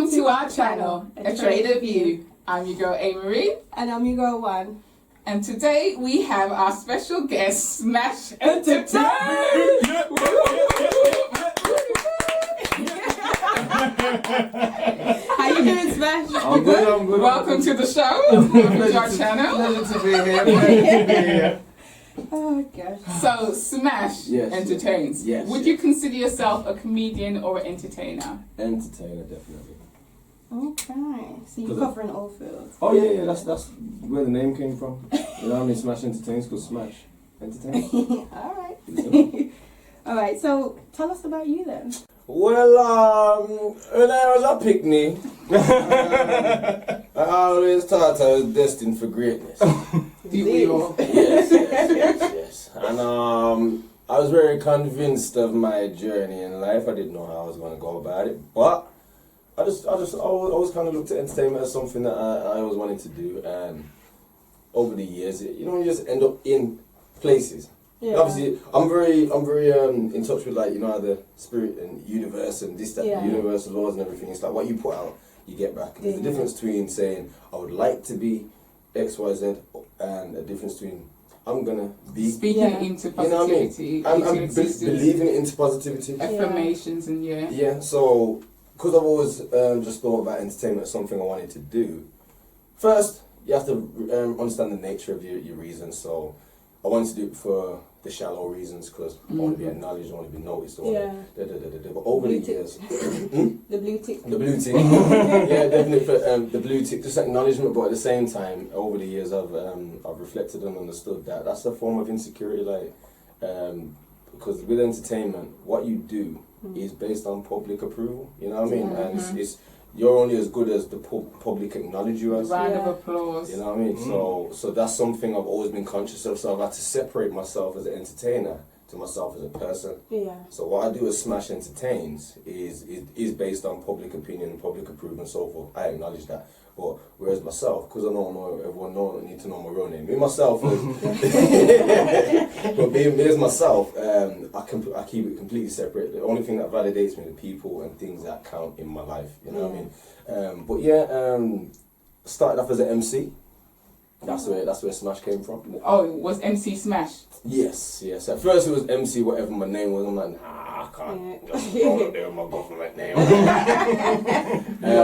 Welcome to our channel, A Trader View. I'm your girl A-Marie. And I'm your girl One. And today we have our special guest, Smashentertainz. How you doing, Smash? I'm good. Welcome to the show. Welcome to our channel. Pleasure to be here. Oh gosh. So, Smashentertainz. Yes. Would you consider yourself a comedian or an entertainer? Entertainer, definitely. Okay. So you're covering all fields. Oh yeah, that's where the name came from. You know what I mean? Smashentertainz, because Smash Entertainz. Alright. Alright, so tell us about you then. Well, when I was a picnic, I always thought I was destined for greatness. Did we all? Yes. And I was very convinced of my journey in life. I didn't know how I was going to go about it, but I always kind of looked at entertainment as something that I always wanted to do. And over the years, you just end up in places. Yeah. Obviously, I'm very in touch with, like, the spirit and universe and this, that, the universal laws and everything. It's like what you put out, you get back. There's a difference between saying I would like to be X, Y, Z, and a difference between I'm gonna be speaking into positivity. You know what I mean? I'm believing into positivity, affirmations, and yeah. So, because I've always just thought about entertainment as something I wanted to do. First, you have to understand the nature of your reasons. So, I wanted to do it for the shallow reasons, because I want to be acknowledged, I want to be noticed. But over the years, the blue tick. The blue tick. Yeah, definitely for the blue tick, just acknowledgement. But at the same time, over the years, I've reflected and understood that that's a form of insecurity, because with entertainment, what you do is based on public approval. You know what I mean? And it's you're only as good as the public acknowledge you as. Round of applause. You know what I mean? So that's something I've always been conscious of. So I've had to separate myself as an entertainer to myself as a person. Yeah. So what I do as Smashentertainz is based on public opinion and public approval and so forth. I acknowledge that. But whereas myself, because I know everyone need to know my real name. Me myself, but me as myself, I keep it completely separate. The only thing that validates me, the people and things that count in my life. You know what I mean? Started off as an MC. That's where Smash came from. Oh, it was MC Smash? Yes. At first it was MC, whatever my name was. I'm like, nah, I can't. Just roll up there with my government name. We don't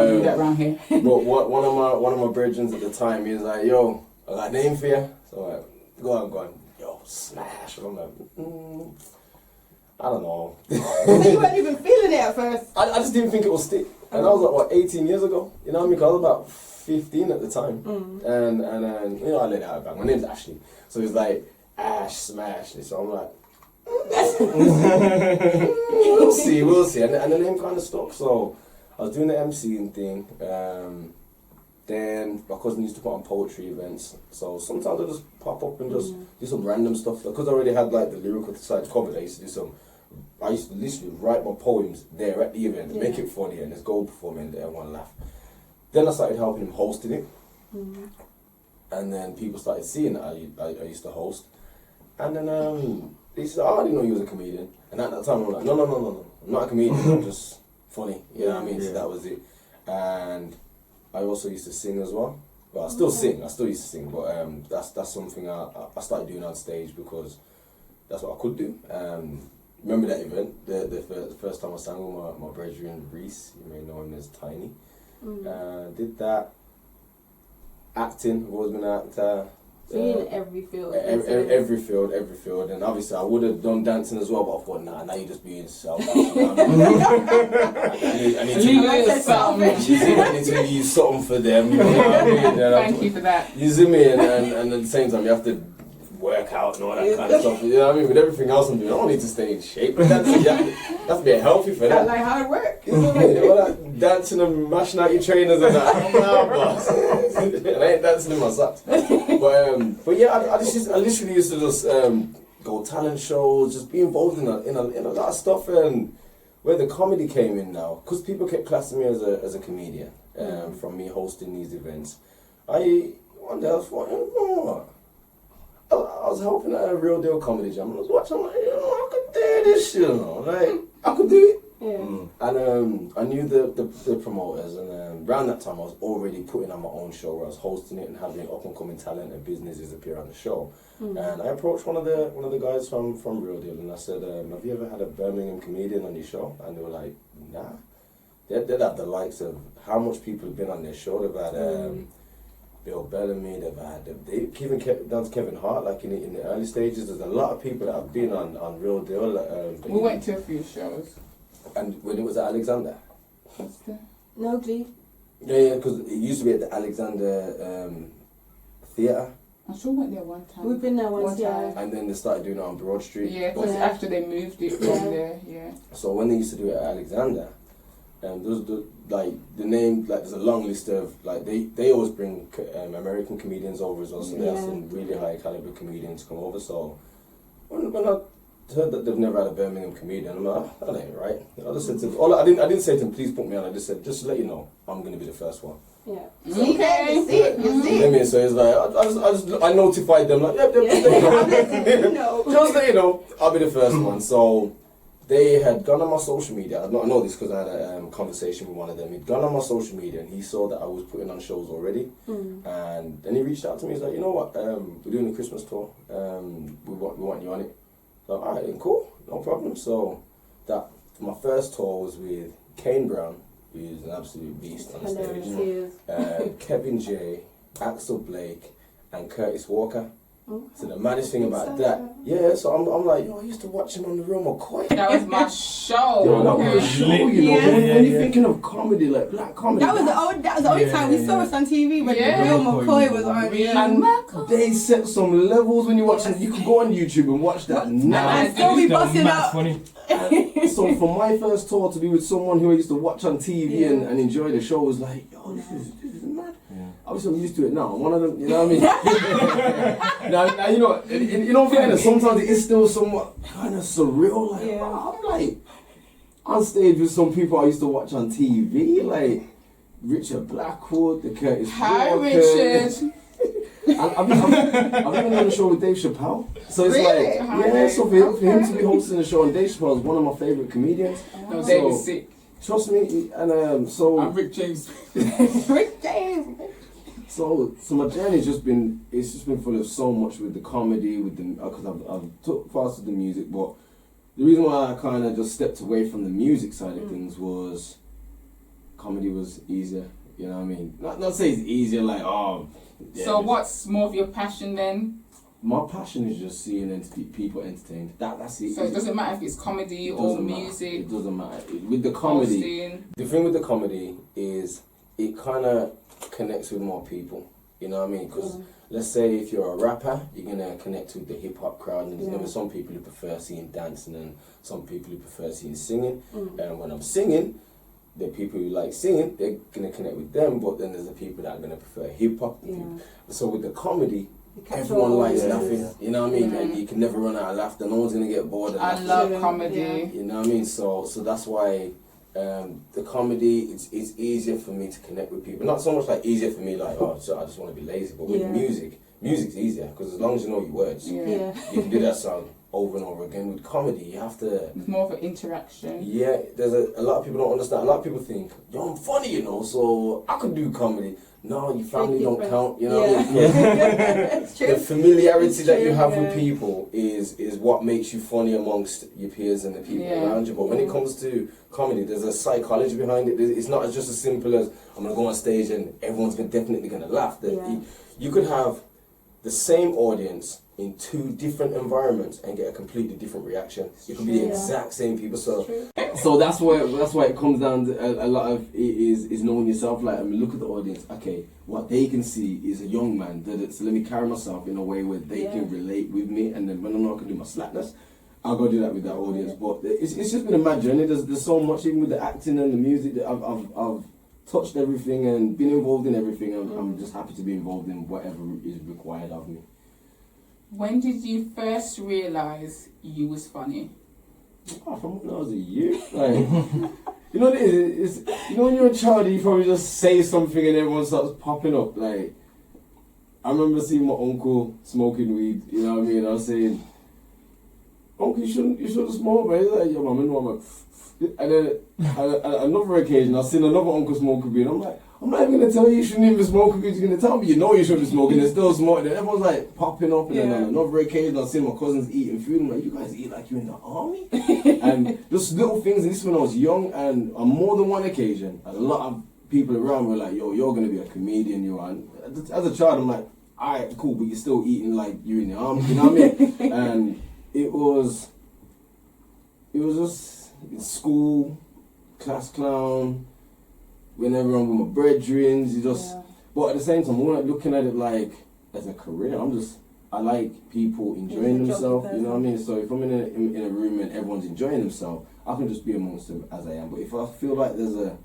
do that around here. But one of my brethren at the time, he was like, yo, I got a name for you. So I'm like, go on. Yo, Smash. And I'm like, I don't know. You weren't even feeling it at first. I just didn't think it would stick. And that was like, 18 years ago? You know what I mean? Because I was about 15 at the time. And I laid out a bang. My name's Ashley. So he's like, Ash, Smash. So I'm like, we'll see. And the name kind of stuck. So I was doing the MCing thing. Then my cousin used to put on poetry events. So sometimes I just pop up and just do some random stuff. Because I already had like the lyrical side covered, I used to literally write my poems there at the event, make it funny, and just go perform and everyone laugh. Then I started helping him hosting it. And then people started seeing that I used to host. And then they said, I didn't know you was a comedian. And at that time I'm like, no, I'm not a comedian, I'm just funny. You know what I mean? So that was it. And I also used to sing as well. Well, I still sing, I still used to sing, but that's something I started doing on stage because that's what I could do. Remember that event, the first time I sang with my brethren Reese, you may know him as Tiny. Did that. Acting, I've always been an actor. So you're in every field. Every field. And obviously I would have done dancing as well, but I thought, now you just being self. I need to use something for them. You know what I mean? Thank you for that. You see me, and at the same time you have to work out and all that kind of stuff. You know what I mean? With everything else I'm doing, I don't need to stay in shape. But you have to be healthy for that. Like how it works. You know what I mean? All that dancing and mashing out your trainers and that. Nah, boss. I ain't dancing in my socks. But yeah, I literally used to just go talent shows, just be involved in a lot of stuff. And where the comedy came in now, because people kept classing me as a comedian from me hosting these events. One day I was thought, I was helping at a Real Deal Comedy Jam, and I was watching, I'm like, I could do this, like, I could do it. Yeah. And I knew the promoters, and around that time I was already putting on my own show where I was hosting it and having up and coming talent and businesses appear on the show. And I approached one of the guys from Real Deal, and I said, have you ever had a Birmingham comedian on your show? And they were like, nah. They'd have the likes of how much people have been on their show. They've had Bill Bellamy, down to Kevin Hart, like in the early stages. There's a lot of people that have been on Real Deal. We went to a few shows. And when it was at Alexander? No, Glee. Yeah, because it used to be at the Alexander Theatre. I'm sure we went there one time. We've been there once, yeah. And then they started doing it on Broad Street. Yeah, because after they moved it from there, yeah. So when they used to do it at Alexander, there's a long list of, like, they always bring American comedians over as well, so they have some really high caliber comedians come over. So when I heard that they've never had a Birmingham comedian, I'm like, that ain't right. I just said to I didn't say to them, please put me on. I just said, just to let you know, I'm going to be the first one. Yeah. Okay. You see it. So it's like I notified them, like, yep, just let you know, I'll be the first one. So they had gone on my social media. I know this because I had a conversation with one of them. He'd gone on my social media and he saw that I was putting on shows already. And then he reached out to me. He's like, you know what? We're doing a Christmas tour. We want you on it. So all right, cool, no problem. So my first tour was with Kane Brown, who's an absolute beast on stage. Kevin J, Axel Blake, and Curtis Walker. So the maddest thing about that, so I'm like, yo, I used to watch him on the Real McCoy. That was my show. Yo, that was a show, you know. When you're thinking of comedy, like black comedy. That was the only time we saw us on TV when Real McCoy was on. And they set some levels when you watch it. You can go on YouTube and watch that now. And still be busting up. Funny. So for my first tour to be with someone who I used to watch on TV and enjoy the show was like, yo, this is mad. Obviously, I'm used to it now. One of them, you know what I mean? now you know, you know, fairness, sometimes it is still somewhat kind of surreal. Like, I'm like on stage with some people I used to watch on TV, like Richard Blackwood, the Curtis Hi, Walker. Richard. I've been on a show with Dave Chappelle. So it's like, so for him to be hosting a show, and Dave Chappelle is one of my favourite comedians. No, Dave is sick. Trust me, and so I'm Rick James. Rick James. So my journey's just been full of so much with the comedy, with the because I've took fast with the music, but the reason why I kind of just stepped away from the music side of things was comedy was easier. You know what I mean? Not say it's easier like So what's more of your passion then? My passion is just seeing people entertained. That's it. So it doesn't matter if it's comedy or music. It doesn't matter. With the comedy, hosting. The thing with the comedy is it kind of connects with more people. You know what I mean? Because let's say if you're a rapper, you're gonna connect with the hip hop crowd, and there's gonna be some people who prefer seeing dancing, and some people who prefer seeing singing. And when I'm singing, the people who like singing, they're gonna connect with them. But then there's the people that are gonna prefer hip hop. So with the comedy, everyone likes laughing, you know what I mean? And you can never run out of laughter. No one's gonna get bored. I love comedy. You know what I mean? So that's why the comedy it's easier for me to connect with people. Not so much like easier for me like so I just want to be lazy, but with music's easier because as long as you know your words, you can do that song over and over again. With comedy, you have to. It's more of an interaction. Yeah, there's a lot of people don't understand. A lot of people think, yo, I'm funny, you know, so I could do comedy. No, your family don't count, you know what I mean? It's true. The familiarity that you have with people is what makes you funny amongst your peers and the people around you. But when it comes to comedy, there's a psychology behind it. It's not just as simple as I'm going to go on stage and everyone's definitely going to laugh. You could have the same audience in two different environments and get a completely different reaction. It could be the exact same people. So that's why it comes down to a lot of it is knowing yourself. Like, I mean, look at the audience. Okay, what they can see is a young man. So let me carry myself in a way where they can relate with me. And then when I know I can do my slackness, I'll go do that with that audience. But it's just been a mad journey. There's so much, even with the acting and the music, that I've touched everything and been involved in everything. I'm just happy to be involved in whatever is required of me. When did you first realise you was funny? From when I was a youth. Like, you know what it is? You know when you're a child, you probably just say something and everyone starts popping up. Like, I remember seeing my uncle smoking weed, you know what I mean? I was saying, uncle, you shouldn't smoke, man. He's like, yeah, mum, I'm like, and then at another occasion, I seen another uncle smoke a weed. I'm like, I'm not even gonna tell you shouldn't even smoke because you're gonna tell me you know you shouldn't smoke and they're still smoking. Then everyone's like popping up, and then on another occasion, I seen my cousins eating food. I'm like, you guys eat like you're in the army, and just little things. And this when I was young, and on more than one occasion, a lot of people around were like, yo, you're gonna be a comedian, you are. And as a child, I'm like, alright, cool, but you're still eating like you're in the army, you know what I mean? And it was just in school, class clown, whenever I'm with my brethrens, you just, but at the same time, I'm not looking at it like as a career. I like people enjoying themselves, you know what I mean? So if I'm in a room and everyone's enjoying themselves, I can just be amongst them as I am. But if I feel like there's a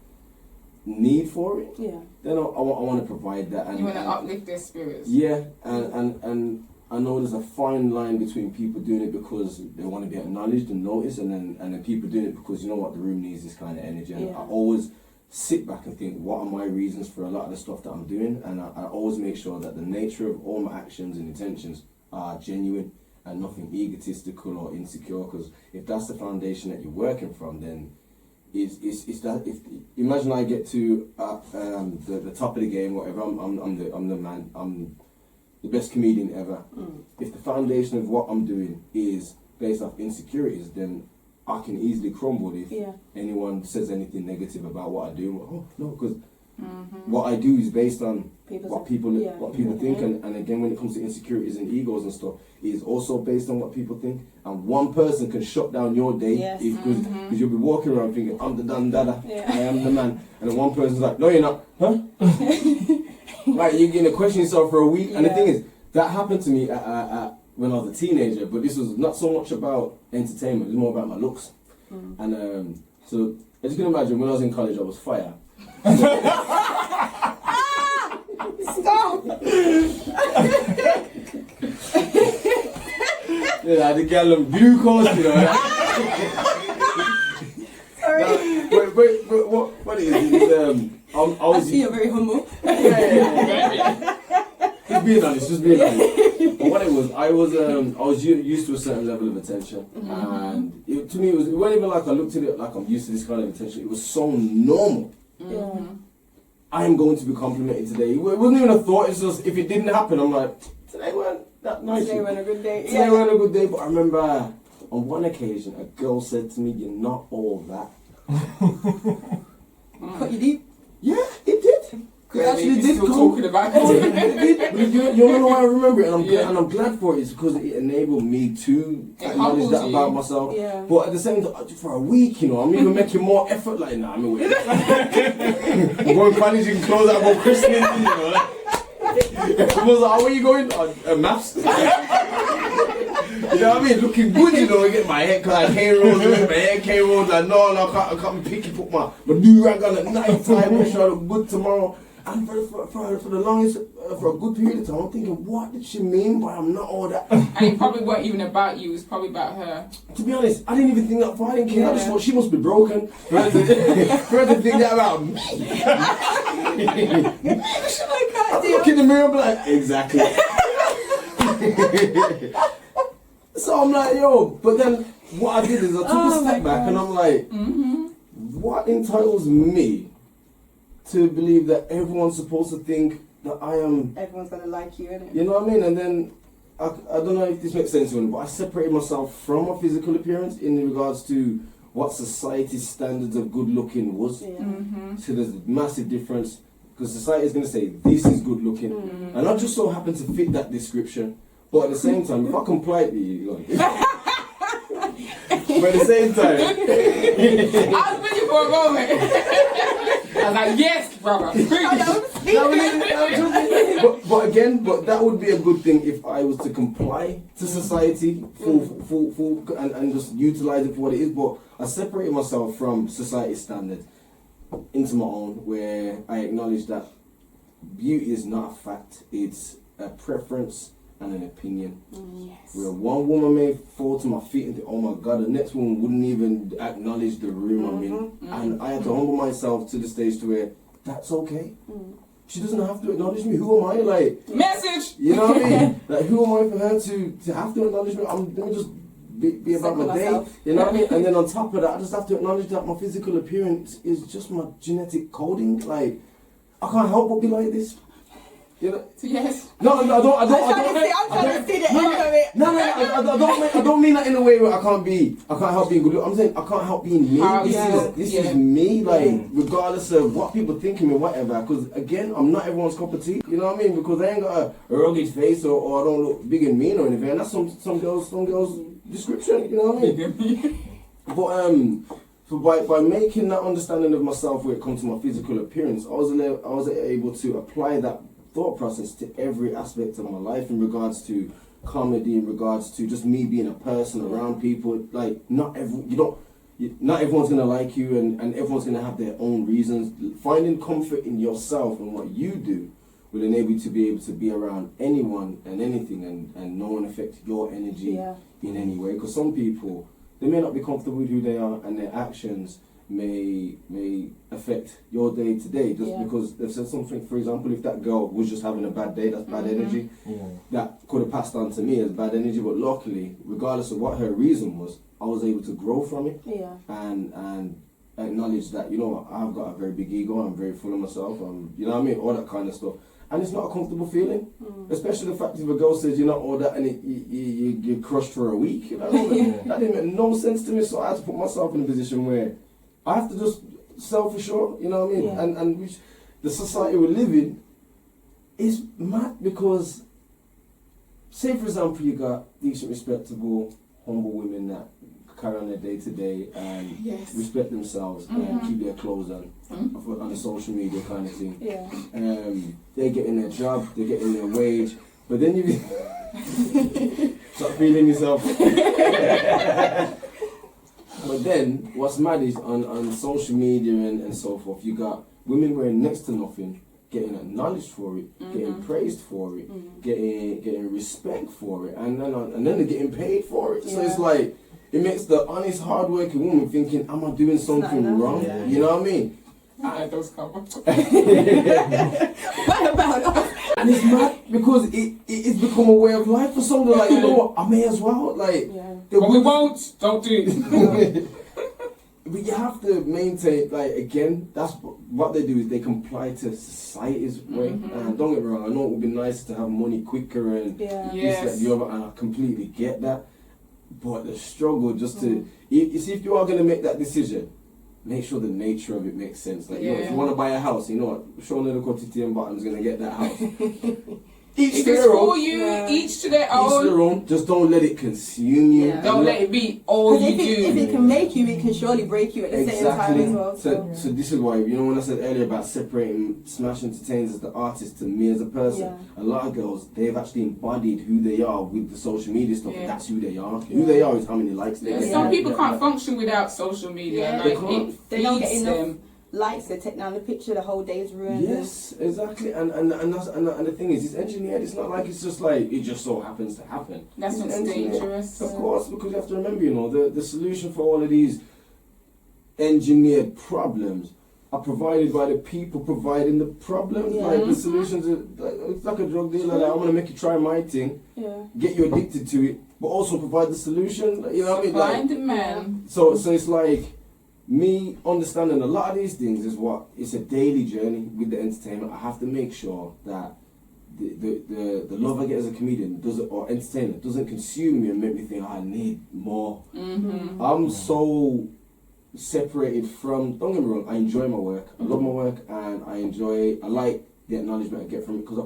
need for it, then I want to provide that. And you want to uplift their spirits. Yeah, and I know there's a fine line between people doing it because they want to be acknowledged and noticed, and then people doing it because you know what, the room needs this kind of energy. And I always sit back and think, what are my reasons for a lot of the stuff that I'm doing? And I always make sure that the nature of all my actions and intentions are genuine and nothing egotistical or insecure. Because if that's the foundation that you're working from, then it's that. If imagine I get to the top of the game, whatever, I'm the man, I'm the best comedian ever. If the foundation of what I'm doing is based off insecurities, then I can easily crumble if anyone says anything negative about what I do. Oh no, because what I do is based on what people think, and again, when it comes to insecurities and egos and stuff, it is also based on what people think. And one person can shut down your day because you'll be walking around thinking, I'm the dan dada, I am the man, and then one person's like, no, you're not, huh? Right, you're going to question yourself for a week. And the thing is, that happened to me when I was a teenager, but this was not so much about entertainment, it was more about my looks. And so, as you can imagine, when I was in college, I was fire. Stop! Yeah, I had to get them glucose, you know. Sorry. But what it is, I see you're very humble. Just being honest. But what it was, I was used to a certain level of attention, and to me, it wasn't even like I looked at it like I'm used to this kind of attention. It was so normal. I am going to be complimented today. It wasn't even a thought. It's just if it didn't happen, I'm like, today weren't that nice. Today weren't a good day. Today weren't a good day. But I remember on one occasion, a girl said to me, "You're not all that." Cut you deep. Yeah, it did. It actually did. Still talking about it. But you know why I remember it, and I'm glad for it. It's because it enabled me to acknowledge that about myself. But at the same time, for a week, you know, I'm even making more effort. Like, nah, I'm going to college and close out, go christening, you know. Like, everyone's like, oh, where you going? Maths. You know what I mean? Looking good, you know. I get my hair, cause I hair rolls, my hair came rolls. Like, no, I can't be picky. Put my new rag on at night time. Make sure I look good tomorrow. And for the longest, for a good period of time, I'm thinking, what did she mean by I'm not all that? And it probably weren't even about you, it was probably about her. To be honest, I didn't even think that far. I didn't care. I just thought she must be broken. For her to think that about me. I look in the mirror and be like, exactly. So I'm like, yo, but then what I did is I took a step back and I'm like, what entitles me to believe that everyone's supposed to think that I am... Everyone's gonna like you, innit? You know what I mean? And then, I don't know if this makes sense to me, but I separated myself from my physical appearance in regards to what society's standards of good looking was. So there's a massive difference, because society is going to say, this is good looking. And I just so happen to fit that description. But at the same time, if I comply with you, but at the same time... I was waiting for a moment. I was like, yes, brother. But that would be a good thing if I was to comply to society full and just utilize it for what it is. But I separated myself from society's standards into my own, where I acknowledge that beauty is not a fact, it's a preference and an opinion. Where one woman may fall to my feet and think, oh my God, the next woman wouldn't even acknowledge the room I'm in. And I had to humble myself to the stage to where that's okay. She doesn't have to acknowledge me. Who am I? Like, message. you know what I mean? Like, who am I for her to have to acknowledge me? Let me just be about my day. You know what I mean? And then on top of that, I just have to acknowledge that my physical appearance is just my genetic coding. Like, I can't help but be like this. You know? Yes. No, I don't. I'm trying to see the end of it. No, I don't mean that in a way where I can't help being good. I'm saying I can't help being me. This is me, like, regardless of what people think of me, whatever. Because again, I'm not everyone's cup of tea. You know what I mean? Because I ain't got a rugged face or I don't look big and mean or anything. And that's some girls' description. You know what I mean? But so by making that understanding of myself when it comes to my physical appearance, I was able to apply that thought process to every aspect of my life in regards to comedy, in regards to just me being a person around people. Like, not everyone's gonna like you, and everyone's gonna have their own reasons. Finding comfort in yourself and what you do will enable you to be around anyone and anything, and no one affect your energy in any way. Because some people, they may not be comfortable with who they are, and their actions may affect your day to day just because they've said something. For example, if that girl was just having a bad day, that's bad energy. That could have passed on to me as bad energy, but luckily, regardless of what her reason was, I was able to grow from it and acknowledge that, you know, I've got a very big ego, I'm very full of myself, you know what I mean, all that kind of stuff. And it's not a comfortable feeling, especially the fact if a girl says you're not all that and you're crushed for a week. You know what I mean? That didn't make no sense to me, so I had to put myself in a position where I have to just self-assure, you know what I mean? And which the society we live in is mad because, say for example, you got decent, respectable, humble women that carry on their day to day and respect themselves and keep their clothes on the social media kind of thing. They're getting their job, they're getting their wage, but then you start feeling yourself. But then, what's mad is on social media and so forth, you got women wearing next to nothing, getting acknowledged for it, getting praised for it, getting respect for it, and then they're getting paid for it. So it's like, it makes the honest, hard-working woman thinking, am I doing something wrong? You know what I mean? What about us? And it's mad because it's become a way of life for some. They're like, you know what, I may as well. Like, but we won't. Don't do it. But you have to maintain, like, again, that's what they do is they comply to society's way. And don't get me wrong, I know it would be nice to have money quicker and this, that, the other, and I completely get that. But the struggle just to, you see, if you are going to make that decision, make sure the nature of it makes sense. Like, you know, if you want to buy a house, you know what, Sean and the quantity and Bottom's going to get that house. Each to their own. Each to their Each to their own. Just don't let it consume you. Don't let it be all you do. If it can make you, it can surely break you at the same time as well. So this is why, you know, when I said earlier about separating Smashentertainz as the artist to me as a person, a lot of girls, they've actually embodied who they are with the social media stuff. And that's who they are. Who they are is how many likes they get. Some people can't function without social media. Like, they don't get enough likes. They take down the picture, the whole day is ruined. Yes, exactly. And the thing is, it's engineered. It's not like it's just like it just so happens to happen. That's what's dangerous. Of course, because you have to remember, you know, the solution for all of these engineered problems are provided by the people providing the problems. Like the solutions are, it's like a drug dealer. Like, I'm gonna make you try my thing, get you addicted to it, but also provide the solution. You know what I mean? Supply and demand. So it's like, me understanding a lot of these things is it's a daily journey with the entertainment. I have to make sure that the love I get as a comedian or entertainer doesn't consume me and make me think I need more. I'm so separated from, don't get me wrong, I enjoy my work. I love my work and I like the acknowledgement I get from it because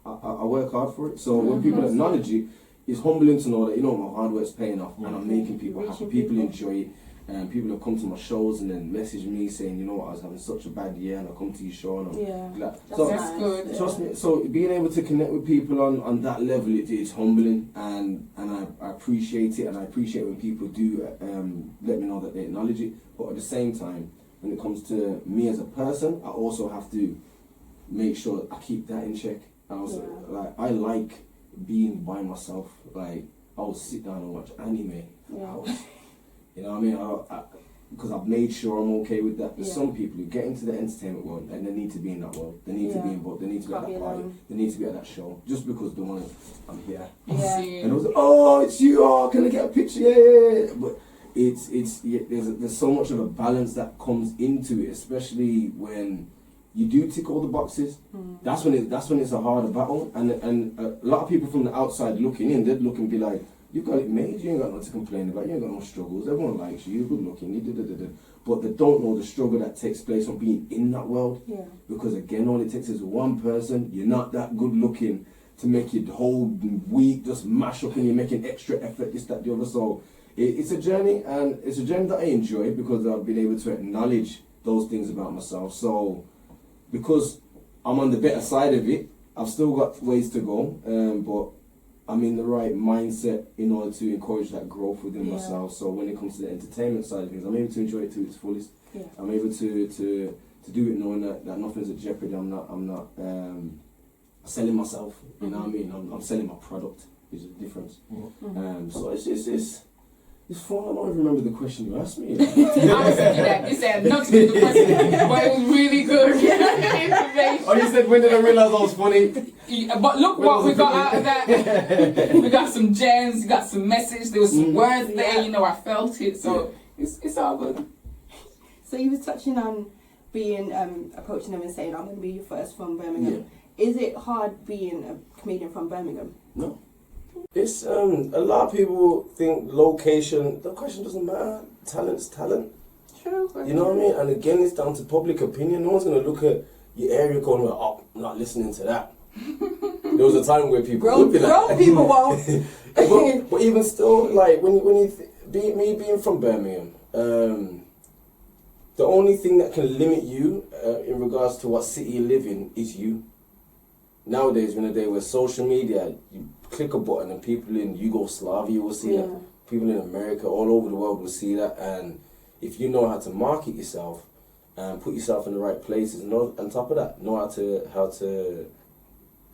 I work hard for it. So when people acknowledge it, it's humbling to know that, you know, my hard work's paying off and I'm making people happy. People enjoy it. And people have come to my shows and then message me saying, you know what, I was having such a bad year and I come to your show and I'm glad. So that's good. Trust me, so being able to connect with people on that level, it's humbling and I appreciate it, and I appreciate when people do let me know that they acknowledge it. But at the same time, when it comes to me as a person, I also have to make sure I keep that in check. And also, like, I like being by myself. Like, I will sit down and watch anime for hours. You know what I mean? because I've made sure I'm okay with that. There's Yeah. some people who get into the entertainment world and they need to be in that world. They need to be Yeah. involved. They need to be at Can't that be party. alone. They need to be at that show just because they want to. I'm here. Yeah. And I was like, oh, it's you. Oh, can I get a picture? Yeah. But there's so much of a balance that comes into it, especially when you do tick all the boxes. That's when it's a harder battle. And a lot of people from the outside looking in, they'd look and be like, you got it made. You ain't got nothing to complain about. You ain't got no struggles. Everyone likes you. You're good looking. You da. But they don't know the struggle that takes place from being in that world. Yeah. Because again, all it takes is one person. You're not that good looking to make your whole week just mash up, and you're making extra effort, this, that, the other. So it's a journey, and it's a journey that I enjoy because I've been able to acknowledge those things about myself. So because I'm on the better side of it, I've still got ways to go, but I'm in the right mindset in order to encourage that growth within myself. So when it comes to the entertainment side of things, I'm able to enjoy it to its fullest. Yeah. I'm able to do it knowing that nothing's at jeopardy. I'm not selling myself. You know what I mean? I'm selling my product. There's a difference. So it's fun. I don't even remember the question you asked me. I was thinking that you said not to be the question, but it was really good information. Oh, you said when did I realise I was funny? Yeah, but look what we got out of that. We got some gems, we got some message, there was some words there, you know, I felt it, so it's all good. So you was touching on being approaching them and saying, I'm going to be your first from Birmingham. Is it hard being a comedian from Birmingham? No. It's a lot of people think location. The question doesn't matter. Talent's talent. True. You know what I mean? And again, it's down to public opinion. No one's gonna look at your area code and go, "Oh, I'm not listening to that." There was a time where people would be like, grown people won't. but even still, like when you me being from Birmingham, the only thing that can limit you in regards to what city you live in is you. Nowadays, we're in a day where social media, you click a button and people in Yugoslavia will see that. People in America, all over the world will see that. And if you know how to market yourself and put yourself in the right places, and on top of that, know how to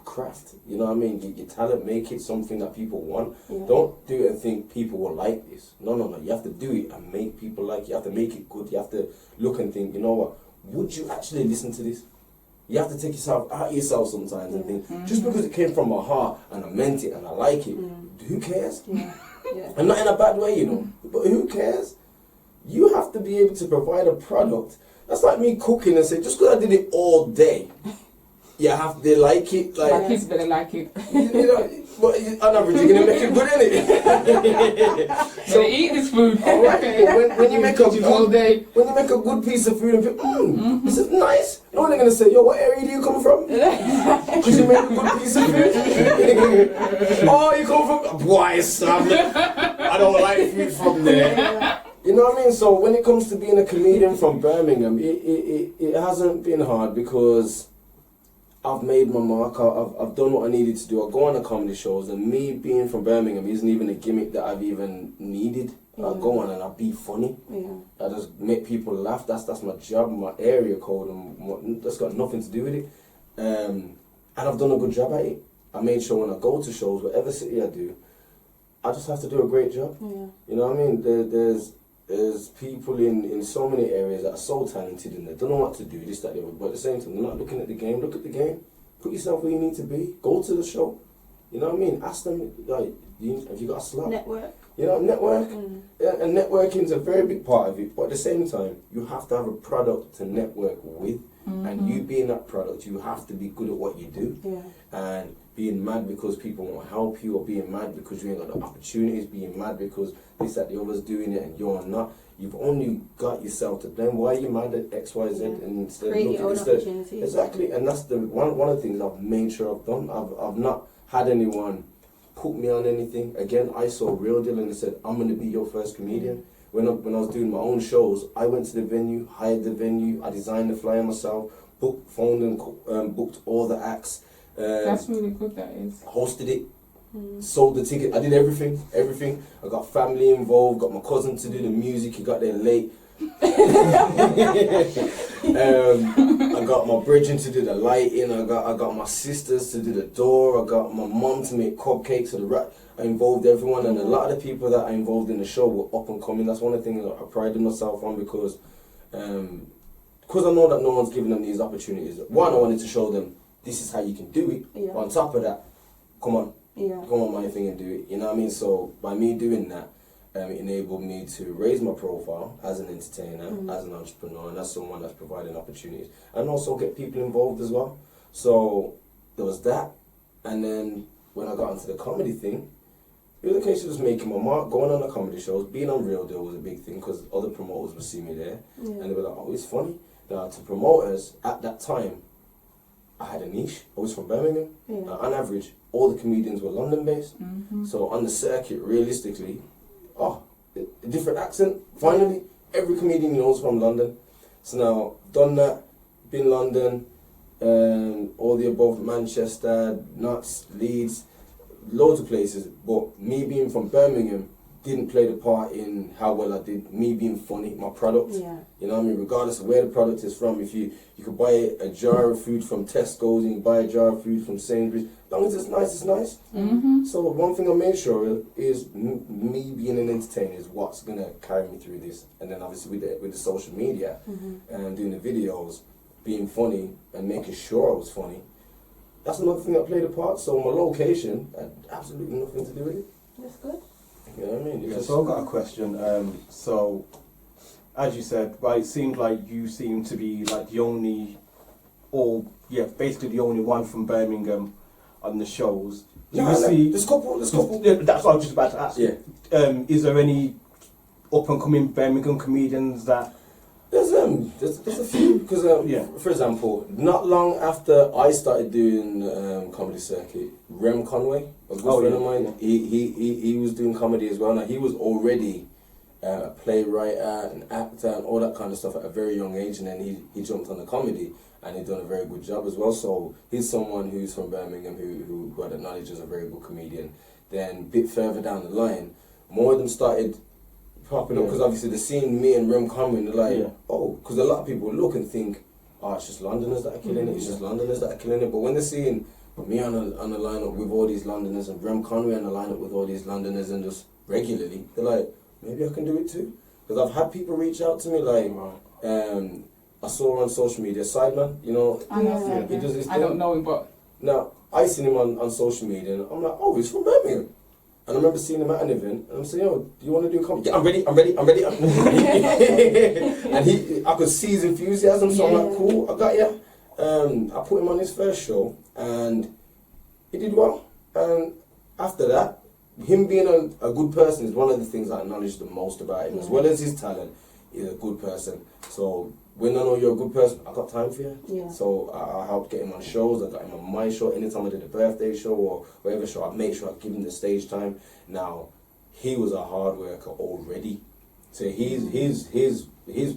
craft. You know what I mean? Your talent, make it something that people want. Don't do it and think people will like this. No. You have to do it and make people like it. You have to make it good. You have to look and think, you know what? Would you actually listen to this? You have to take yourself out of yourself sometimes and think, just because it came from my heart and I meant it and I like it, who cares? And not in a bad way, you know, but who cares? You have to be able to provide a product. That's like me cooking and say, just because I did it all day, they like it. Like, My kids better like it. You know, but on average, you're going to make it good, innit? So eat this food. When you make all day. When you make a good piece of food and people, this is nice. No one gonna say, yo, what area do you come from? Because you made a good piece of food. Oh, you come from boy, stop it. I don't like food from there. You know what I mean? So when it comes to being a comedian from Birmingham, it hasn't been hard because I've made my mark. I've done what I needed to do. I go on the comedy shows, and me being from Birmingham isn't even a gimmick that I've even needed. I go on and I be funny. I just make people laugh. That's my job, my area code, and that's got nothing to do with it. And I've done a good job at it. I made sure when I go to shows, whatever city I do, I just have to do a great job. You know what I mean? There's people in so many areas that are so talented and they don't know what to do, this, that, the other. But at the same time, they're not looking at the game. Look at the game. Put yourself where you need to be. Go to the show. You know what I mean? Ask them, like, have you got a slot? Network. You know, network. And networking is a very big part of it. But at the same time, you have to have a product to network with. And you being that product, you have to be good at what you do. And being mad because people won't help you, or being mad because you ain't got the opportunities, being mad because this, that, the other's doing it and you're not. You've only got yourself to blame. Why are you mad at X, Y, Z? And instead create your own opportunities. Exactly, and that's one of the things I've made sure I've done. I've not had anyone put me on anything. Again, I saw Real Deal and they said, I'm going to be your first comedian. When I was doing my own shows, I went to the venue, hired the venue, I designed the flyer myself, phoned and booked all the acts. That's really good, that is. Hosted it, sold the ticket. I did everything. I got family involved, got my cousin to do the music, he got there late. I got my bridging to do the lighting, I got my sisters to do the door, I got my mum to make cupcakes. I involved everyone, and a lot of the people that I involved in the show were up and coming. That's one of the things that I prided myself on because I know that no one's giving them these opportunities. One, I wanted to show them this is how you can do it. Yeah. But on top of that, come on my thing and do it. You know what I mean? So by me doing that, it enabled me to raise my profile as an entertainer, as an entrepreneur, and as someone that's providing opportunities, and also get people involved as well. So there was that, and then when I got into the comedy thing, it was a case of just making my mark, going on the comedy shows, being on Real Deal was a big thing because other promoters would see me there, and they were like, "Oh, it's funny." Now to promoters at that time, I had a niche. I was from Birmingham. On average, all the comedians were London based. So on the circuit, realistically, a different accent. Finally, every comedian knows from London. So now, done that, been London, all the above, Manchester, Notts, Leeds, loads of places. But me being from Birmingham didn't play the part in how well I did. Me being funny, my product. You know what I mean? Regardless of where the product is from, if you could buy a jar of food from Tesco's and you buy a jar of food from Sainsbury's, as long as it's nice, it's nice. So one thing I made sure is me being an entertainer is what's gonna carry me through this. And then obviously with the social media and doing the videos, being funny and making sure I was funny, that's another thing that played a part. So my location had absolutely nothing to do with it. That's good. You know what I mean? Yeah, so I've got a question. So, as you said, right, it seemed like you seem to be like the only, basically the only one from Birmingham on the shows. Do you see? There's a couple. Yeah, that's what I was just about to ask. Yeah. Is there any up and coming Birmingham comedians that? There's a few because for example, not long after I started doing comedy circuit, Rem Conway, a good friend of mine, he was doing comedy as well. Now he was already a playwright, an actor, and all that kind of stuff at a very young age, and then he jumped on the comedy and he done a very good job as well. So he's someone who's from Birmingham who got acknowledged as a very good comedian. Then a bit further down the line, more of them started popping up because obviously they're seeing me and Rem coming, they're like, because a lot of people look and think, it's just Londoners that are killing it, it's just Londoners that are killing it. But when they're seeing me on the lineup with all these Londoners and Rem Conway on the lineup with all these Londoners and just regularly, they're like, maybe I can do it too. Because I've had people reach out to me like, I saw on social media, Sideman, you know, I know he does this thing. I don't know him, but now I seen him on social media and I'm like, he's from Birmingham. And I remember seeing him at an event, and I'm saying, "Yo, do you want to do comedy?" Yeah, I'm ready. And I could see his enthusiasm, so I'm like, "Cool, I got you." I put him on his first show, and he did well. And after that, him being a good person is one of the things I acknowledge the most about him, as well as his talent. He's a good person. So when I know you're a good person, I got time for you. So I helped get him on shows. I got him on my show. Anytime I did a birthday show or whatever show, I'd make sure I give him the stage time. Now, he was a hard worker already. So his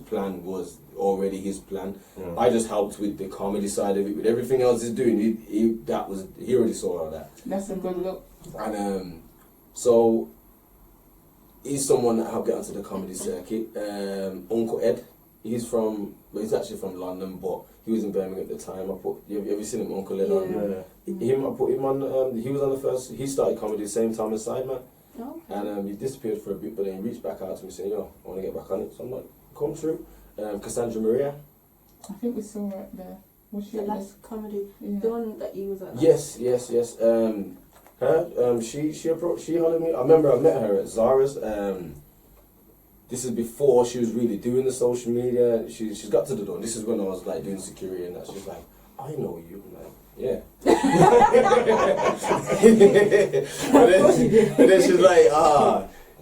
plan was already his plan. I just helped with the comedy side of it. With everything else he's doing, he already saw all that. That's a good look. And so he's someone that helped get onto the comedy circuit. Uncle Ed. He's actually from London, but he was in Birmingham at the time. Have you ever seen him, Uncle Ed? I put him on. He was on the first. He started comedy the same time as Sideman, and he disappeared for a bit, but then he reached back out to me saying, "Yo, I want to get back on it." So I'm like, "Come through." Cassandra Maria. I think we saw her there. Was she The at last comedy, Yeah. the one that you was at. Yes. Her. She hollered me. I remember I met her at Zara's. This is before she was really doing the social media. She's got to the door. This is when I was like doing security and that. She's like, "I know you." I'm like, "Yeah." and then she's like,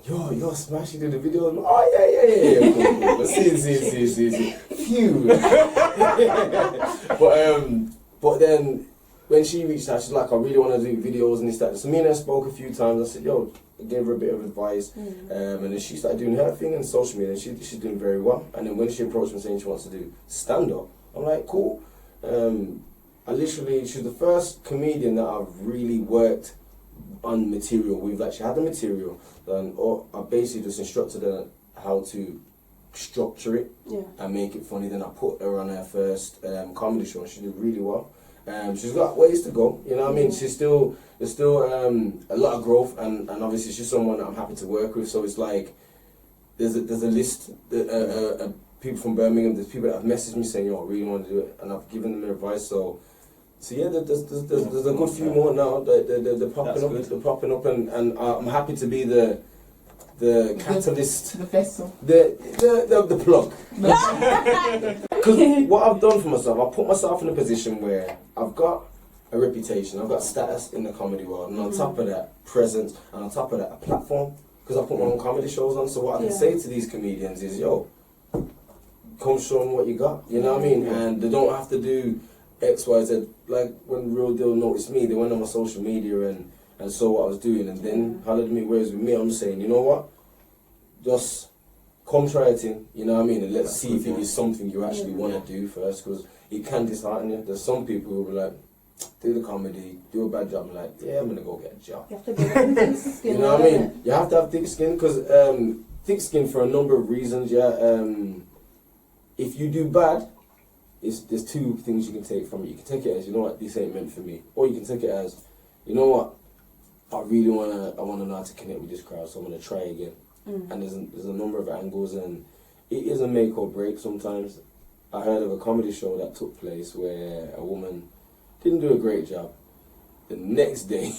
you're smashing in the video. I'm like, "Oh, yeah. Cool. See. Phew. But then when she reached out, she's like, "I really want to do videos and this, that." So me and her spoke a few times. I said, "Yo," I gave her a bit of advice. And then she started doing her thing in social media, and she's doing very well. And then when she approached me saying she wants to do stand-up, I'm like, cool. She's the first comedian that I've really worked on material with. Like, she had the material, and I basically just instructed her how to structure it and make it funny. Then I put her on her first comedy show, and she did really well. She's got ways to go, you know what I mean? There's still a lot of growth, and obviously she's someone that I'm happy to work with. So it's like there's a list people from Birmingham. There's people that have messaged me saying, "Yo, I really want to do it," and I've given them advice. So yeah, there's a good few more now. They're popping up, and I'm happy to be the catalyst, the vessel, the plug. Because what I've done for myself, I put myself in a position where I've got a reputation, I've got status in the comedy world, and on top of that, presence, and on top of that, a platform. Because I put my own comedy shows on, so what I can say to these comedians is, yo, come show them what you got, you know what I mean? And they don't have to do X, Y, Z. Like when Real Deal noticed me, they went on my social media and saw what I was doing, and then hollered at me. Whereas with me, I'm saying, you know what? Just come try it in, you know what I mean? And let's see if it is something you actually want to do first, because it can dishearten you. There's some people who will be like, do the comedy, do a bad job. I'm like, yeah, I'm going to go get a job. You have to be thick skin. You know what I mean? You have to have thick skin, because thick skin for a number of reasons, if you do bad, there's two things you can take from it. You can take it as, you know what, this ain't meant for me. Or you can take it as, you know what, I really want to know how to connect with this crowd, so I'm going to try again. And there's a number of angles, and it is a make or break sometimes. I heard of a comedy show that took place where a woman didn't do a great job. The next day,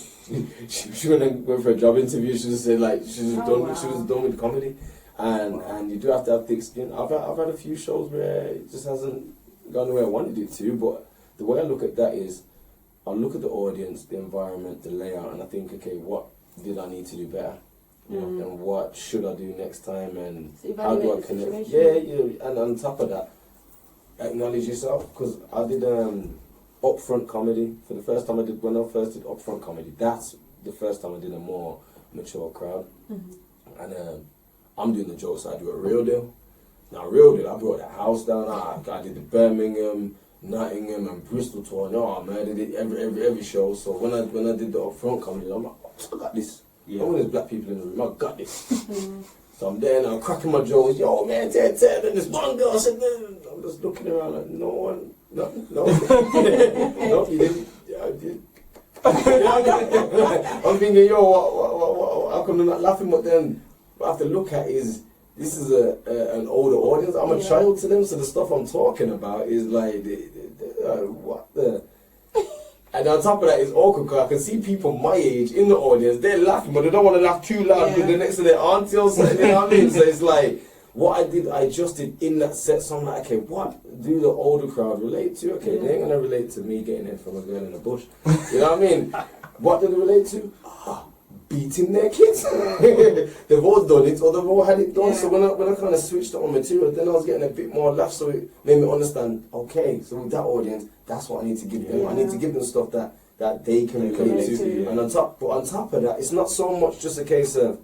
she went for a job interview. She just said like she was done with comedy, and you do have to have thick skin. I've had a few shows where it just hasn't gone the way I wanted it to, but the way I look at that is, I look at the audience, the environment, the layout, and I think, okay, what did I need to do better? And what should I do next time, and how do I connect? Yeah, and on top of that, acknowledge yourself, because I did upfront comedy for the first time. When I first did upfront comedy, that's the first time I did a more mature crowd, and I'm doing the jokes I do at Real Deal. Now Real Deal, I brought the house down. I did the Birmingham, Nottingham, and Bristol tour. And I did it every show. So when I did the upfront comedy, I'm like, I got this. Yeah. All there's black people in the room, I got this. So I'm there now, cracking my jokes. Yo, man, Ted, and this one girl said, I'm just looking around like, no, you didn't. Yeah, I did. I'm thinking, yo, what, how come they're not laughing? But then what I have to look at is, this is an older audience. I'm a child to them, so the stuff I'm talking about is like, what the... And on top of that, it's awkward because I can see people my age in the audience, they're laughing, but they don't want to laugh too loud because they're next to their auntie or something, you know what I mean? So it's like, what I adjusted in that set, so I'm like, okay, what do the older crowd relate to? Okay, they ain't going to relate to me getting hit from a girl in a bush. You know what I mean? What do they relate to? Beating their kids. They've all done it, or they've all had it done. So when I kind of switched up on material, then I was getting a bit more laugh, so it made me understand, okay, so with that audience, that's what I need to give them. I need to give them stuff that they can relate to. And on top of that, it's not so much just a case of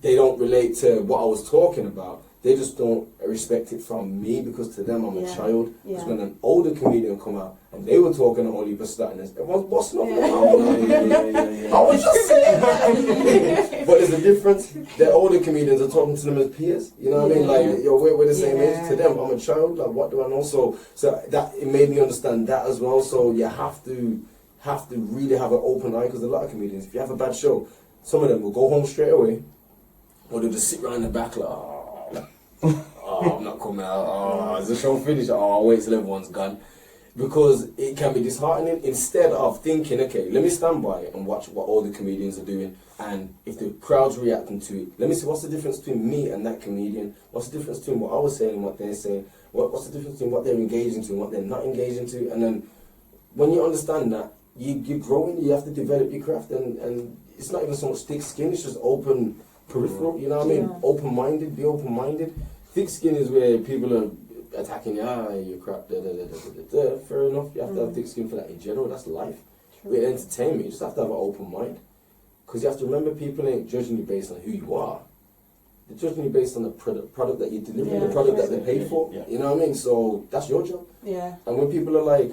they don't relate to what I was talking about. They just don't respect it from me, because to them I'm a child. Because when an older comedian come out and they were talking all these stutters, everyone's bossing up. I was just saying that. But there's a difference. The older comedians are talking to them as peers. You know what I mean? Like, yo, we're the same age. To them, I'm a child. Like, what do I know? So that it made me understand that as well. So you have to really have an open eye, because a lot of comedians, if you have a bad show, some of them will go home straight away, or they'll just sit right in the back like, I'm not coming out. Is the show finished? I'll wait till everyone's gone. Because it can be disheartening, instead of thinking, okay, let me stand by and watch what all the comedians are doing, and if the crowd's reacting to it, let me see what's the difference between me and that comedian, what's the difference between what I was saying and what they're saying, what's the difference between what they're engaging to and what they're not engaging to. And then when you understand that, you're growing, you have to develop your craft, and it's not even so much thick skin, it's just open peripheral, you know what I mean? Open-minded, be open-minded. Thick skin is where people are attacking you, you're crap, fair enough, you have to have thick skin for that in general, that's life. With entertainment, you just have to have an open mind. Because you have to remember, people ain't judging you based on who you are. They're judging you based on the product that you're delivering, the product that they paid for, you know what I mean? So that's your job. And when people are like,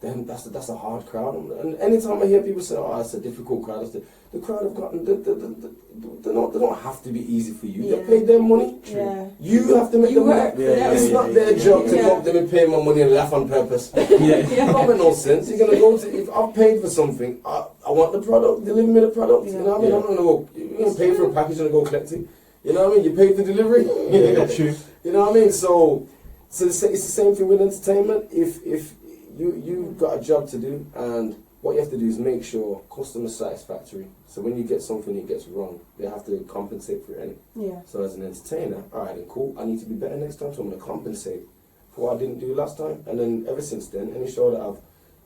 then that's a hard crowd. And anytime I hear people say, "Oh, it's a difficult crowd," the crowd have gotten they don't have to be easy for you. Yeah. They paid their money. Yeah. You have to make You them work laugh. for them. It's not their job to go up them and pay my money and laugh on purpose. Yeah. It don't make no sense. You're gonna go to if I've paid for something, I want the product. Deliver me the product. You know what I mean? Yeah. I'm not gonna go. You're gonna pay for a package and go collect it. You know what I mean? You paid for delivery. Yeah, true. You know what I mean? So it's the same thing with entertainment. If you've got a job to do, and what you have to do is make sure customer satisfactory. So when you get something that gets wrong, they have to compensate for it. Yeah. So as an entertainer, all right, then cool. I need to be better next time, so I'm gonna compensate for what I didn't do last time. And then ever since then, any show that I've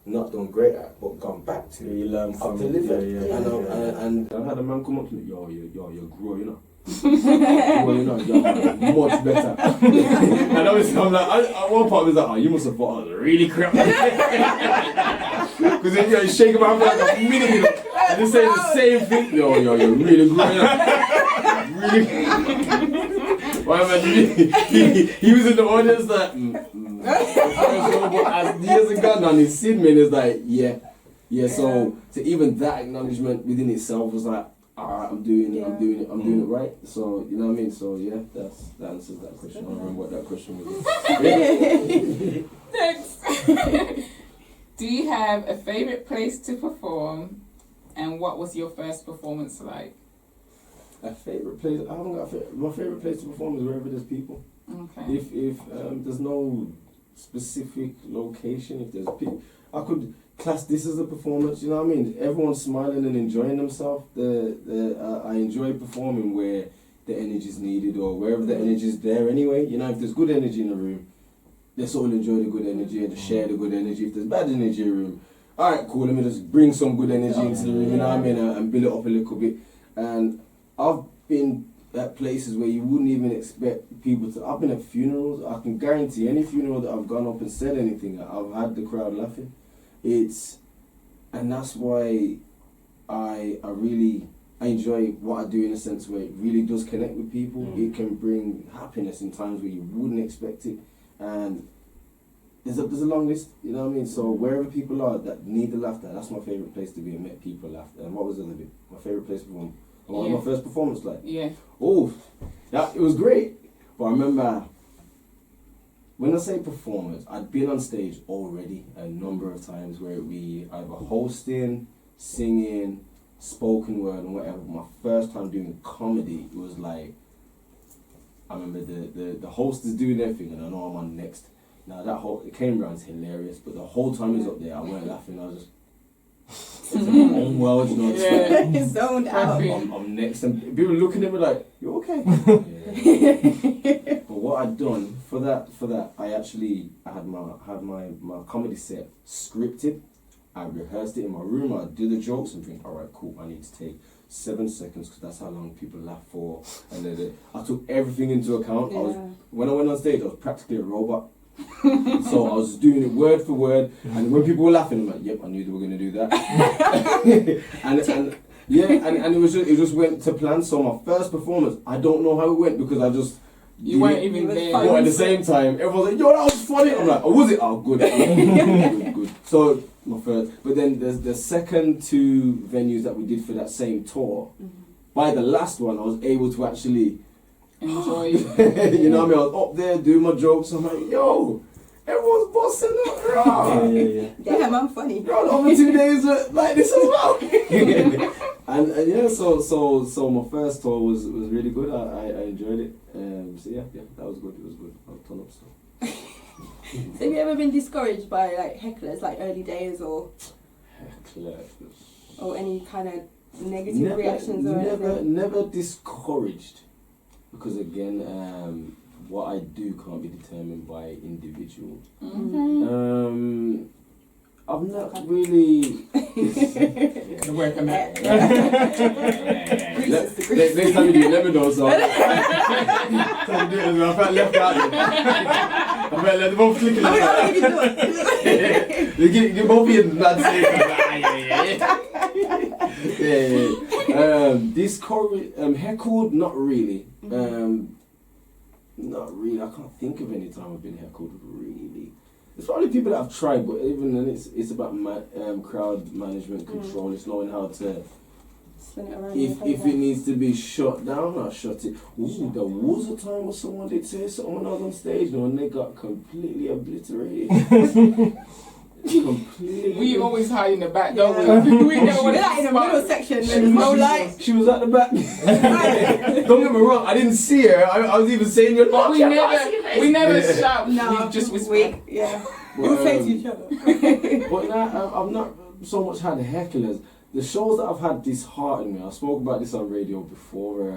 not done great at, but gone back to, You learn from I've it. delivered. Yeah. And I had a man come up to me, you're growing up. Growing up, you're much better. And obviously I'm like, at one part I was like, oh, you must have thought I was really crap. Because then you're shaking my hand for like a minute and just saying the same thing. You're really growing up. Really. Well, man, he was in the audience like, but as years have gone on, he's seen me and he's like, yeah. So even that acknowledgement within itself was like, alright, I'm doing it right. So you know what I mean. So yeah, that answers that question. I don't remember what that question was. Next. Do you have a favourite place to perform, and what was your first performance like? A favourite place? I haven't got a favorite. My favourite place to perform is wherever there's people. Okay. If there's no specific location, if there's people, I could class this as a performance. You know what I mean? Everyone's smiling and enjoying themselves. I enjoy performing where the energy is needed or wherever the energy is there. Anyway, you know, if there's good energy in the room, let's all enjoy the good energy and just share the good energy. If there's bad energy in the room, all right, cool. Let me just bring some good energy into the room. You know what I mean? And build it up a little bit. And I've been at places where you wouldn't even expect people to. I've been at funerals. I can guarantee any funeral that I've gone up and said anything, I've had the crowd laughing. And that's why I enjoy what I do in a sense where it really does connect with people. It can bring happiness in times where you wouldn't expect it. And there's a long list, you know what I mean? So wherever people are that need the laughter, that's my favourite place to be and make people laugh. And what was the other bit? My favourite place to perform. What was my first performance like? Yeah. Oh, yeah, it was great. But I remember, when I say performance, I'd been on stage already a number of times where we either hosting, singing, spoken word and whatever. My first time doing comedy, it was like, I remember the host is doing their thing and I know I'm on next. Now it came around, it's hilarious, but the whole time he's up there, I weren't laughing, I was just in my own world, you know. Yeah. Zoned out. I'm next, and people looking at me like, "You okay?" Yeah. But what I'd done for that, I had my comedy set scripted. I rehearsed it in my room. I did the jokes and think, all right, cool. I need to take 7 seconds because that's how long people laugh for. And then I took everything into account. Yeah. When I went on stage, I was practically a robot. So I was doing it word for word, and when people were laughing, I'm like, "Yep, I knew they were going to do that." and it just went to plan. So my first performance, I don't know how it went because I just You weren't even there. But at the same time, everyone's like, "Yo, that was funny." I'm like, "Oh, was it? Oh, good, good." So my first, but then there's the second 2 venues that we did for that same tour. By the last one, I was able to actually enjoy. You know what I mean? I was up there doing my jokes. I'm like, yo, everyone's busting up, bro. Damn, I'm funny. Bro, over 2 days like this as well. and yeah, so my first tour was really good. I enjoyed it. So yeah, that was good. It was good. I was ton up stuff. So have you ever been discouraged by like hecklers, like early days, or any kind of negative reactions or anything? Never discouraged. Because again, what I do can't be determined by individuals. I've not really. Work on that. Next time you do it, let me know. So I felt left out. I felt like they both clicking. You both being bad safe. Heckled, not really. Not really. I can't think of any time I've been heckled really. There's probably people that have tried, but even then, it's about crowd management control. It's knowing how to. Spin it around. If it needs to be shut down, I'll shut it. Ooh, there was a time when someone did say something when I was on stage, and they got completely obliterated. We always hide in the back, don't we? We don't want We're like in the middle section. There's no light. She was at the back. Don't get me wrong, I didn't see her. I was even saying your But we never shout. No, We just whisper. Yeah. We say to each other. But I've not so much had hecklers. The shows that I've had disheartened me. I spoke about this on radio before.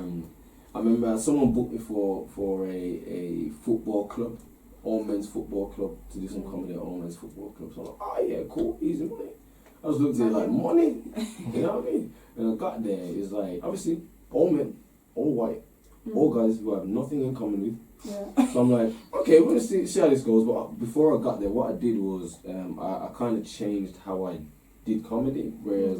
I remember someone booked me for a football club, all men's football club, to do some comedy at all men's football club. So I'm like, oh yeah, cool, easy money. I was looking at it like, money, you know what I mean? And I got there, it's like, obviously, all men, all white, all guys who have nothing in common with. Yeah. So I'm like, okay, we're gonna see how this goes. But before I got there, what I did was I kind of changed how I did comedy. Whereas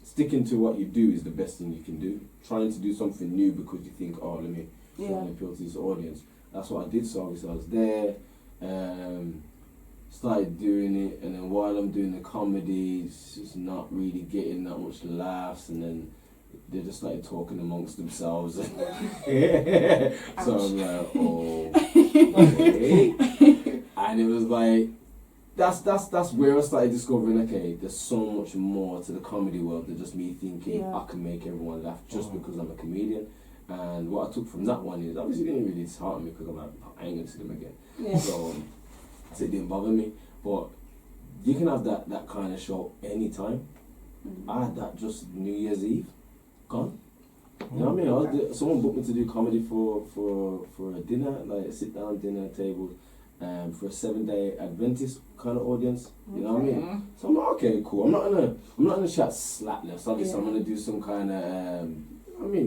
sticking to what you do is the best thing you can do. Trying to do something new because you think, oh, let me try and appeal to this audience. That's what I did. So obviously I was there, started doing it, and then while I'm doing the comedy, it's just not really getting that much laughs, and then they just started talking amongst themselves. So I'm like, oh, okay. And it was like, that's where I started discovering, okay, there's so much more to the comedy world than just me thinking I can make everyone laugh just because I'm a comedian. And what I took from that one is, obviously it didn't really dishearten me because I'm like, I ain't gonna see them again. Yeah. So it didn't bother me. But you can have that kind of show anytime. I had that just New Year's Eve. Gone. You know what I mean? Someone booked me to do comedy for a dinner, like a sit down dinner table, for a 7-day Adventist kind of audience. You know what I mean? So I'm like, okay, cool. I'm not gonna chat slackness. Obviously, I'm gonna do some kind of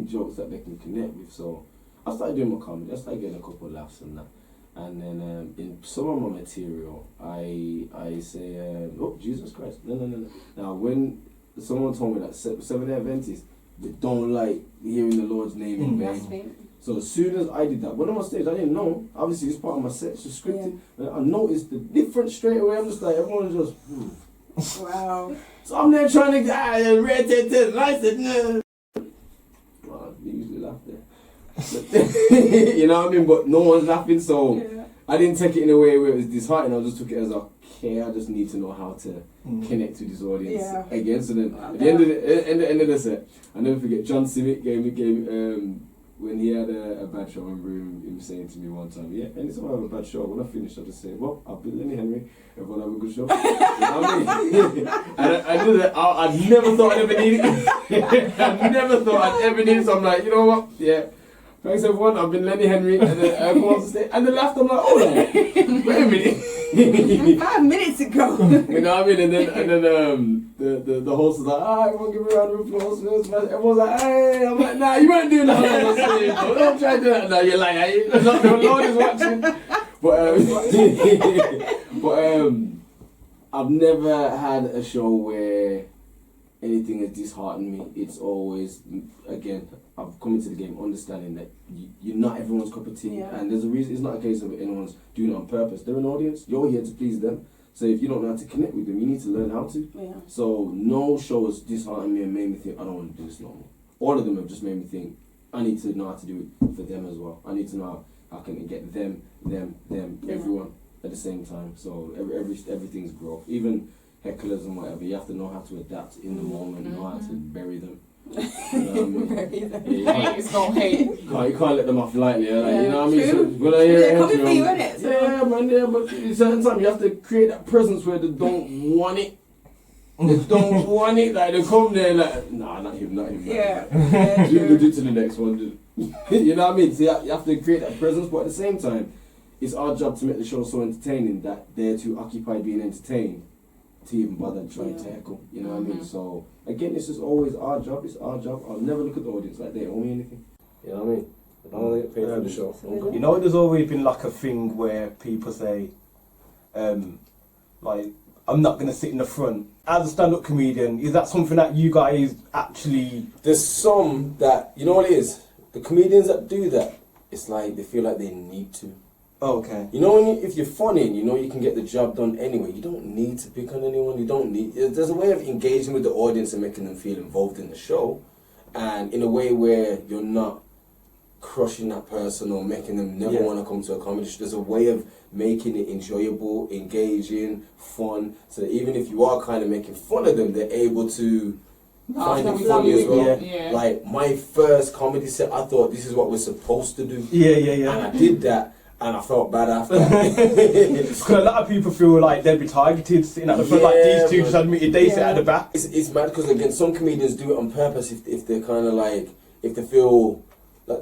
jokes that they can connect with. So I started doing my comedy. I started getting a couple of laughs and that. And then in some of my material, I say, oh Jesus Christ, no. Now when someone told me that 7-day Adventist, they don't like hearing the Lord's name in vain. So as soon as I did that, when I'm on stage, I didn't know. Obviously, it's part of my set, it's just scripted. And I noticed the difference straight away. I'm just like, everyone's just, Wow. So I'm there trying to get red, and I said, no. Well, they usually laugh there. You know what I mean? But no one's laughing, so I didn't take it in a way where it was disheartening. I just took it as okay, I just need to know how to connect with this audience again. So then at the end of the set, I never forget, John Civic gave me when he had a bad show. I remember him saying to me one time, yeah, anytime I have a bad show, when I finish I just say, well, I've been Lenny Henry, everyone have a good show. You know what I mean? And I knew that I never thought I'd ever need it. I never thought I'd ever need it, so I'm like, you know what, yeah. Thanks everyone, I've been Lenny Henry, and then I come on stage, and they laughed. I'm like, hold on, wait a minute. 5 minutes ago. You know what I mean? And then the host was like, everyone give a round of applause. Everyone's like, hey, I'm like, nah, you weren't doing that. Don't try to do that. No, you're like, the Lord is watching. But I've never had a show where anything has disheartened me. It's always, again, I've come into the game understanding that you're not everyone's cup of tea, and there's a reason. It's not a case of anyone's doing it on purpose. They're an audience. You're here to please them. So if you don't know how to connect with them, you need to learn how to. Yeah. So no show has disheartened me and made me think I don't want to do this no more. All of them have just made me think I need to know how to do it for them as well. I need to know how can I get them, everyone at the same time. So everything's growth. Even hecklers and whatever, you have to know how to adapt in the moment, know how to bury them. You know what I mean? Hate is no hate. You can't let them off lightly, like, you know what I mean? True. So when I hear They're coming for you, innit? So. Yeah, man, but at a certain time you have to create that presence where they don't want it. They don't want it, like they come there like, nah, not him. Yeah. You do to the next one. You know what I mean? So you have to create that presence, but at the same time, it's our job to make the show so entertaining that they're too occupied being entertained to even bother trying to heckle. You know what I mean? So again, it's just always our job. It's our job. I'll never look at the audience like they owe me anything. You know what I mean? I don't want to get paid for the show. You know, there's always been like a thing where people say, like, I'm not gonna sit in the front. As a stand-up comedian, is that something that you guys actually? There's some that, you know what it is? The comedians that do that, it's like they feel like they need to. Okay. You know, if you're funny and you know you can get the job done anyway, you don't need to pick on anyone. You don't need. There's a way of engaging with the audience and making them feel involved in the show, and in a way where you're not crushing that person or making them never want to come to a comedy show. There's a way of making it enjoyable, engaging, fun, so that even if you are kind of making fun of them, they're able to find it funny as well. Yeah. Like my first comedy set, I thought this is what we're supposed to do. Yeah. And I did that, and I felt bad after. Because a lot of people feel like they'll be targeted sitting at the front, like these two just admitted they sit at the back. It's mad because again, some comedians do it on purpose if they're kind of like, if they feel like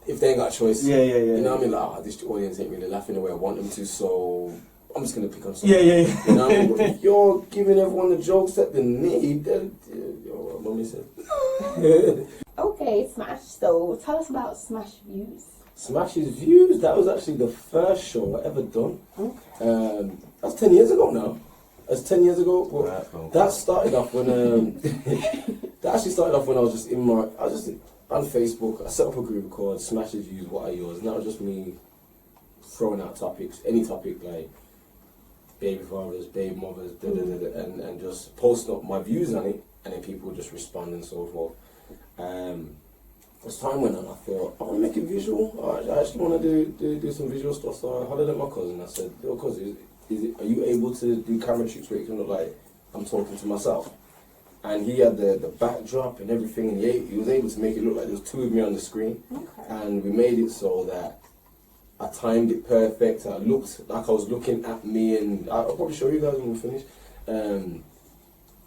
if they ain't got a choice. Yeah. You know what I mean? Like, this audience ain't really laughing the way I want them to, so I'm just gonna pick on something. Yeah. You know what I mean? But if you're giving everyone the jokes that they need, then what mommy said. Okay, Smash. So tell us about sViews. Smash's Views. That was actually the first show I ever done. That's 10 years ago now. That's 10 years ago. But that started off when that actually started off when I was just on Facebook. I set up a group called Smash's Views. What are yours? And that was just me throwing out topics, any topic like baby fathers, baby mothers, and just posting up my views on it, and then people would just respond and so forth. As time went on, I thought, I want to make it visual. I actually want to do some visual stuff. So I hollered at my cousin. I said, "Yo, cousin, are you able to do camera tricks where it can look like I'm talking to myself?" And he had the backdrop and everything, and he was able to make it look like there was two of me on the screen. Okay. And we made it so that I timed it perfect. I looked like I was looking at me, and I'll probably show you guys when we finish. And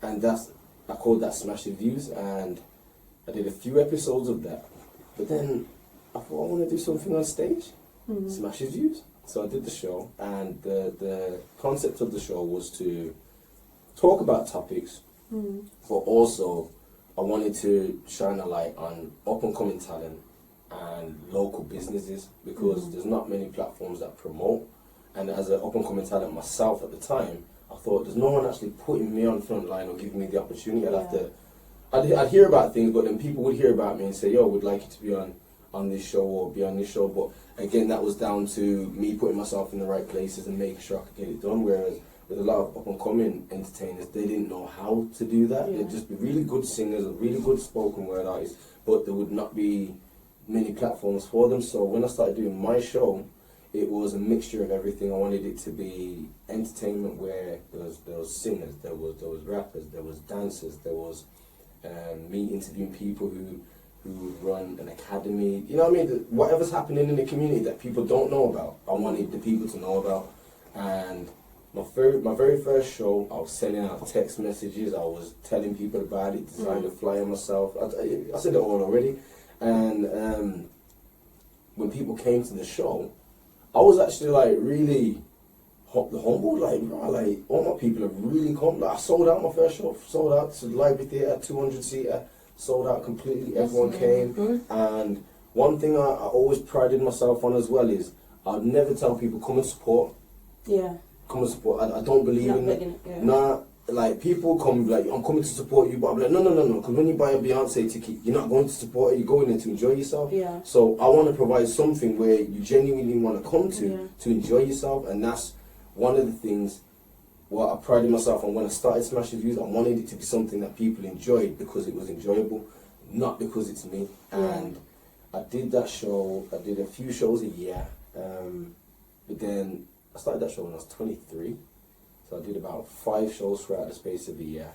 I called that Smashes Views, and I did a few episodes of that. But then I thought I want to do something on stage, Smashes Views. So I did the show, and the concept of the show was to talk about topics, but also I wanted to shine a light on up-and-coming talent and local businesses, because there's not many platforms that promote. And as an up-and-coming talent myself at the time, I thought there's no one actually putting me on front line or giving me the opportunity. I'd hear about things, but then people would hear about me and say, "Yo, we'd like you to be on this show or be on this show." But again, that was down to me putting myself in the right places and making sure I could get it done. Whereas with a lot of up-and-coming entertainers, they didn't know how to do that. They'd just be really good singers, really good spoken word artists, but there would not be many platforms for them. So when I started doing my show, it was a mixture of everything. I wanted it to be entertainment where there was singers, there was rappers, there was dancers, there was me interviewing people who run an academy. You know what I mean? Whatever's happening in the community that people don't know about, I wanted the people to know about. And my very first show, I was sending out text messages, I was telling people about it, designed a flyer myself. I said it all already. And when people came to the show, I was actually like really humble, like, bro, like all my people have really come. Like, I sold out my first show, sold out to the Library Theatre, 200-seater, sold out completely. Everyone came. And one thing I always prided myself on as well is I'd never tell people come and support. Yeah. Come and support. I don't believe in it. Nah, like people come like, I'm coming to support you, but I'm like, no. Because when you buy a Beyonce ticket, you're not going to support it. You're going there to enjoy yourself. Yeah. So I want to provide something where you genuinely want to come to enjoy yourself, and that's one of the things what I prided myself on when I started Smashes Views. I wanted it to be something that people enjoyed because it was enjoyable, not because it's me. And I did that show. I did a few shows a year, but then I started that show when I was 23. So I did about 5 shows throughout the space of a year.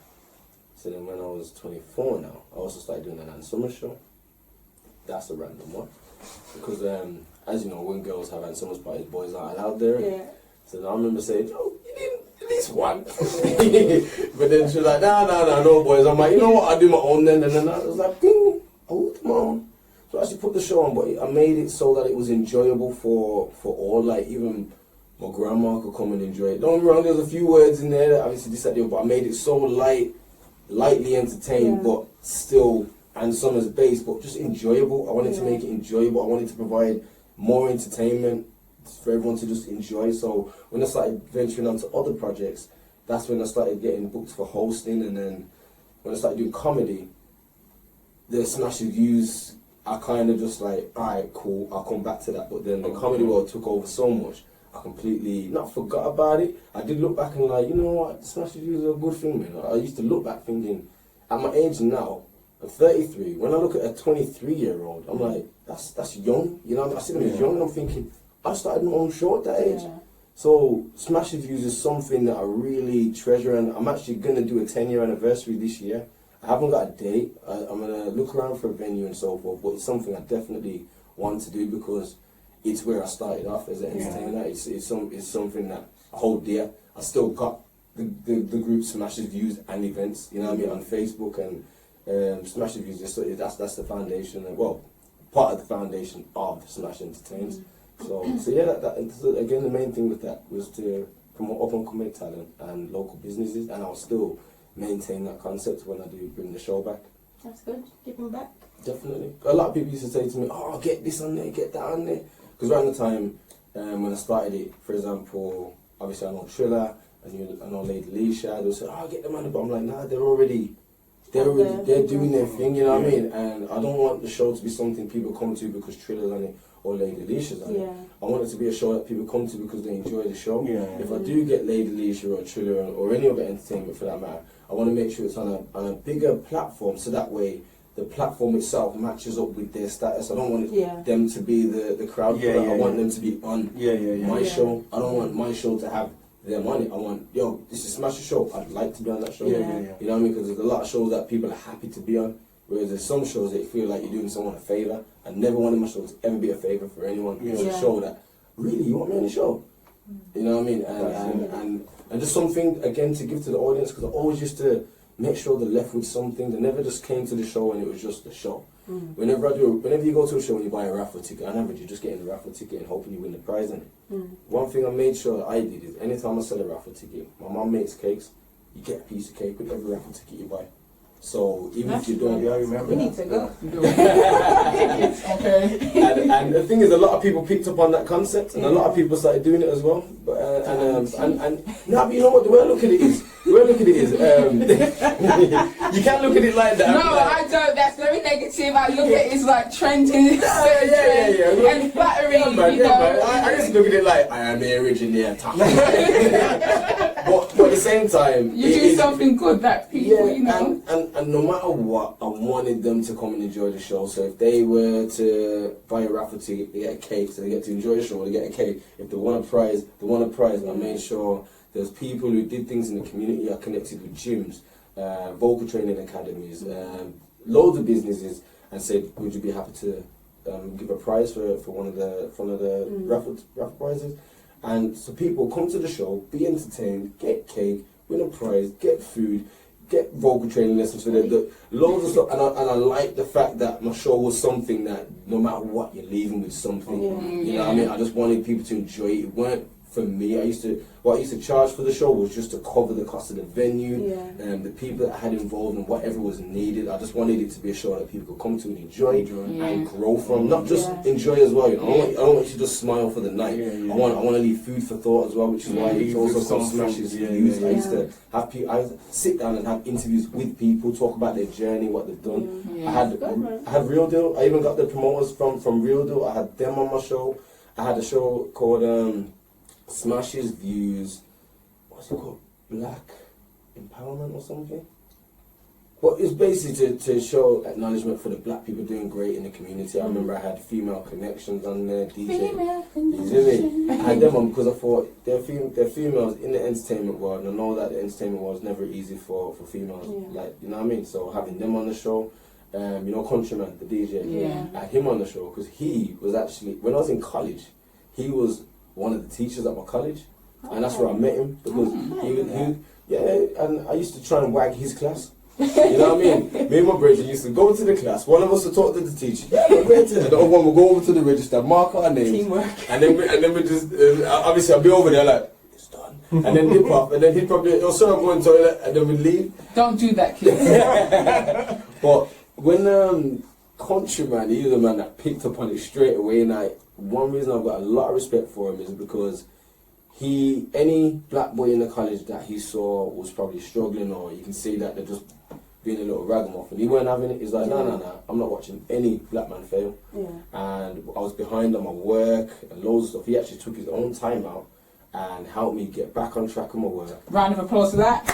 So then when I was 24 now, I also started doing an Ann Summers show. That's a random one. Because as you know, when girls have Ann Summers parties, boys aren't allowed there. Yeah. So I remember saying, "Oh, you need at least one." But then she was like, no, boys. I'm like, you know what, I'll do my own then. And then I was like, ding, I'll do my own. So I actually put the show on, but I made it so that it was enjoyable for all, like even my grandma could come and enjoy it. Don't get me wrong, there's a few words in there that obviously this, that, the other, but I made it so lightly entertained, but still, and some as based, but just enjoyable. I wanted to make it enjoyable. I wanted to provide more entertainment for everyone to just enjoy. So when I started venturing onto other projects, that's when I started getting booked for hosting. And then when I started doing comedy, the Smashes Views I kind of just like, alright, cool, I'll come back to that. But then the comedy world took over so much, I completely not forgot about it. I did look back and like, you know what, Smashentertainz is a good thing, man. I used to look back thinking, at my age now, I'm 33. When I look at a 23-year-old, I'm like, that's young. You know, I see them as young, and I'm thinking, I started my own show at that age. Yeah. So Smashentertainz is something that I really treasure, and I'm actually gonna do a 10-year anniversary this year. I haven't got a date. I'm gonna look around for a venue and so forth, but it's something I definitely want to do because it's where I started off as an entertainer. It's something that I hold dear. I still got the group sViews and events. You know what I mean, on Facebook, and Smashentertainz. That's the foundation. Well, part of the foundation of Smashentertainz. So yeah, that again, the main thing with that was to promote up and coming talent and local businesses, and I'll still maintain that concept when I do bring the show back. That's good. Giving back. Definitely. A lot of people used to say to me, "Oh, get this on there, get that on there," because around the time when I started it, for example, obviously I know Triller, I know Lady Leisha, they would say, "Oh, get them on there," but I'm like, nah, they're doing their thing, you know what I mean? And I don't want the show to be something people come to because Triller's on it or Lady Leisha's on it. I want it to be a show that people come to because they enjoy the show. If I do get Lady Leisha or Triller or any other entertainment for that matter, I want to make sure it's on a bigger platform, so that way the platform itself matches up with their status. I don't want them to be the crowd. I want them to be on my show. I don't want my show to have them on it. I want, yo, this is Smash Show. I'd like to be on that show. You know what I mean? Because there's a lot of shows that people are happy to be on, whereas there's some shows that you feel like you're doing someone a favour. I never wanted my show to ever be a favour for anyone. It's a show that, really, you want me on the show? You know what I mean? And just something, again, to give to the audience, because I always used to make sure they're left with something. They never just came to the show and it was just the show. Whenever you go to a show and you buy a raffle ticket, on average you're just getting the raffle ticket and hoping you win the prize in it. One thing I made sure that I did is, anytime I sell a raffle ticket, my mum makes cakes, you get a piece of cake with every raffle ticket you buy. So even if you don't, I remember We need to go. Okay. and the thing is, a lot of people picked up on that concept, and a lot of people started doing it as well. But but you know what? The way I look at it is, you can't look at it like that. No, I don't. That's very negative. I look at it as like trending, and flattering. Man, I just look at it like, I am the original top. But at the same time, You do something good that people, you know. And no matter what, I wanted them to come and enjoy the show. So if they were to buy a raffle ticket, they get a cake, so they get to enjoy the show, they get a cake. If they want a prize, they want a prize. I made sure there's people who did things in the community. I connected with gyms, vocal training academies, loads of businesses, and said, would you be happy to give a prize for one of the raffle prizes? And so people come to the show, be entertained, get cake, win a prize, get food, get vocal training lessons for the loads of stuff. And I like the fact that my show was something that no matter what, you're leaving with something. You know what I mean? I just wanted people to enjoy it. It weren't for me. What I used to charge for the show was just to cover the cost of the venue and the people that I had involved and whatever was needed. I just wanted it to be a show that people could come to and enjoy and grow from. Not just enjoy as well. You know, I don't want you to just smile for the night. I want to leave food for thought as well, which is why it's also called Smashes Views. I used to have people. I sit down and have interviews with people, talk about their journey, what they've done. I had Real Deal. I even got the promoters from Real Deal. I had them on my show. I had a show called Smashes Views, what's it called? Black Empowerment or something? But it's basically to show acknowledgement for the black people doing great in the community. I remember I had Female Connections on there, DJ. You see me? I had them on because I thought they're females in the entertainment world, and I know that the entertainment world is never easy for females. Like, you know what I mean? So having them on the show, you know, Countryman, the DJ, I had him on the show because he was actually, when I was in college, he was one of the teachers at my college, and that's where I met him because and I used to try and wag his class. You know what I mean? Me and my brother used to go to the class. One of us would talk to the teacher, and the other one would go over to the register, mark our names, and then we just obviously I'd be over there like, it's done, and then dip off, and then he'd probably, oh sorry, I'm going to the toilet, and then we'd leave. Don't do that, kids. But when Countryman, he was a man that picked up on it straight away, and one reason I've got a lot of respect for him is because any black boy in the college that he saw was probably struggling, or you can see that they're just being a little ragamuffin. He weren't having it. He's like, no, I'm not watching any black man fail. Yeah. And I was behind on my work and loads of stuff. He actually took his own time out and helped me get back on track on my work. Round of applause for that.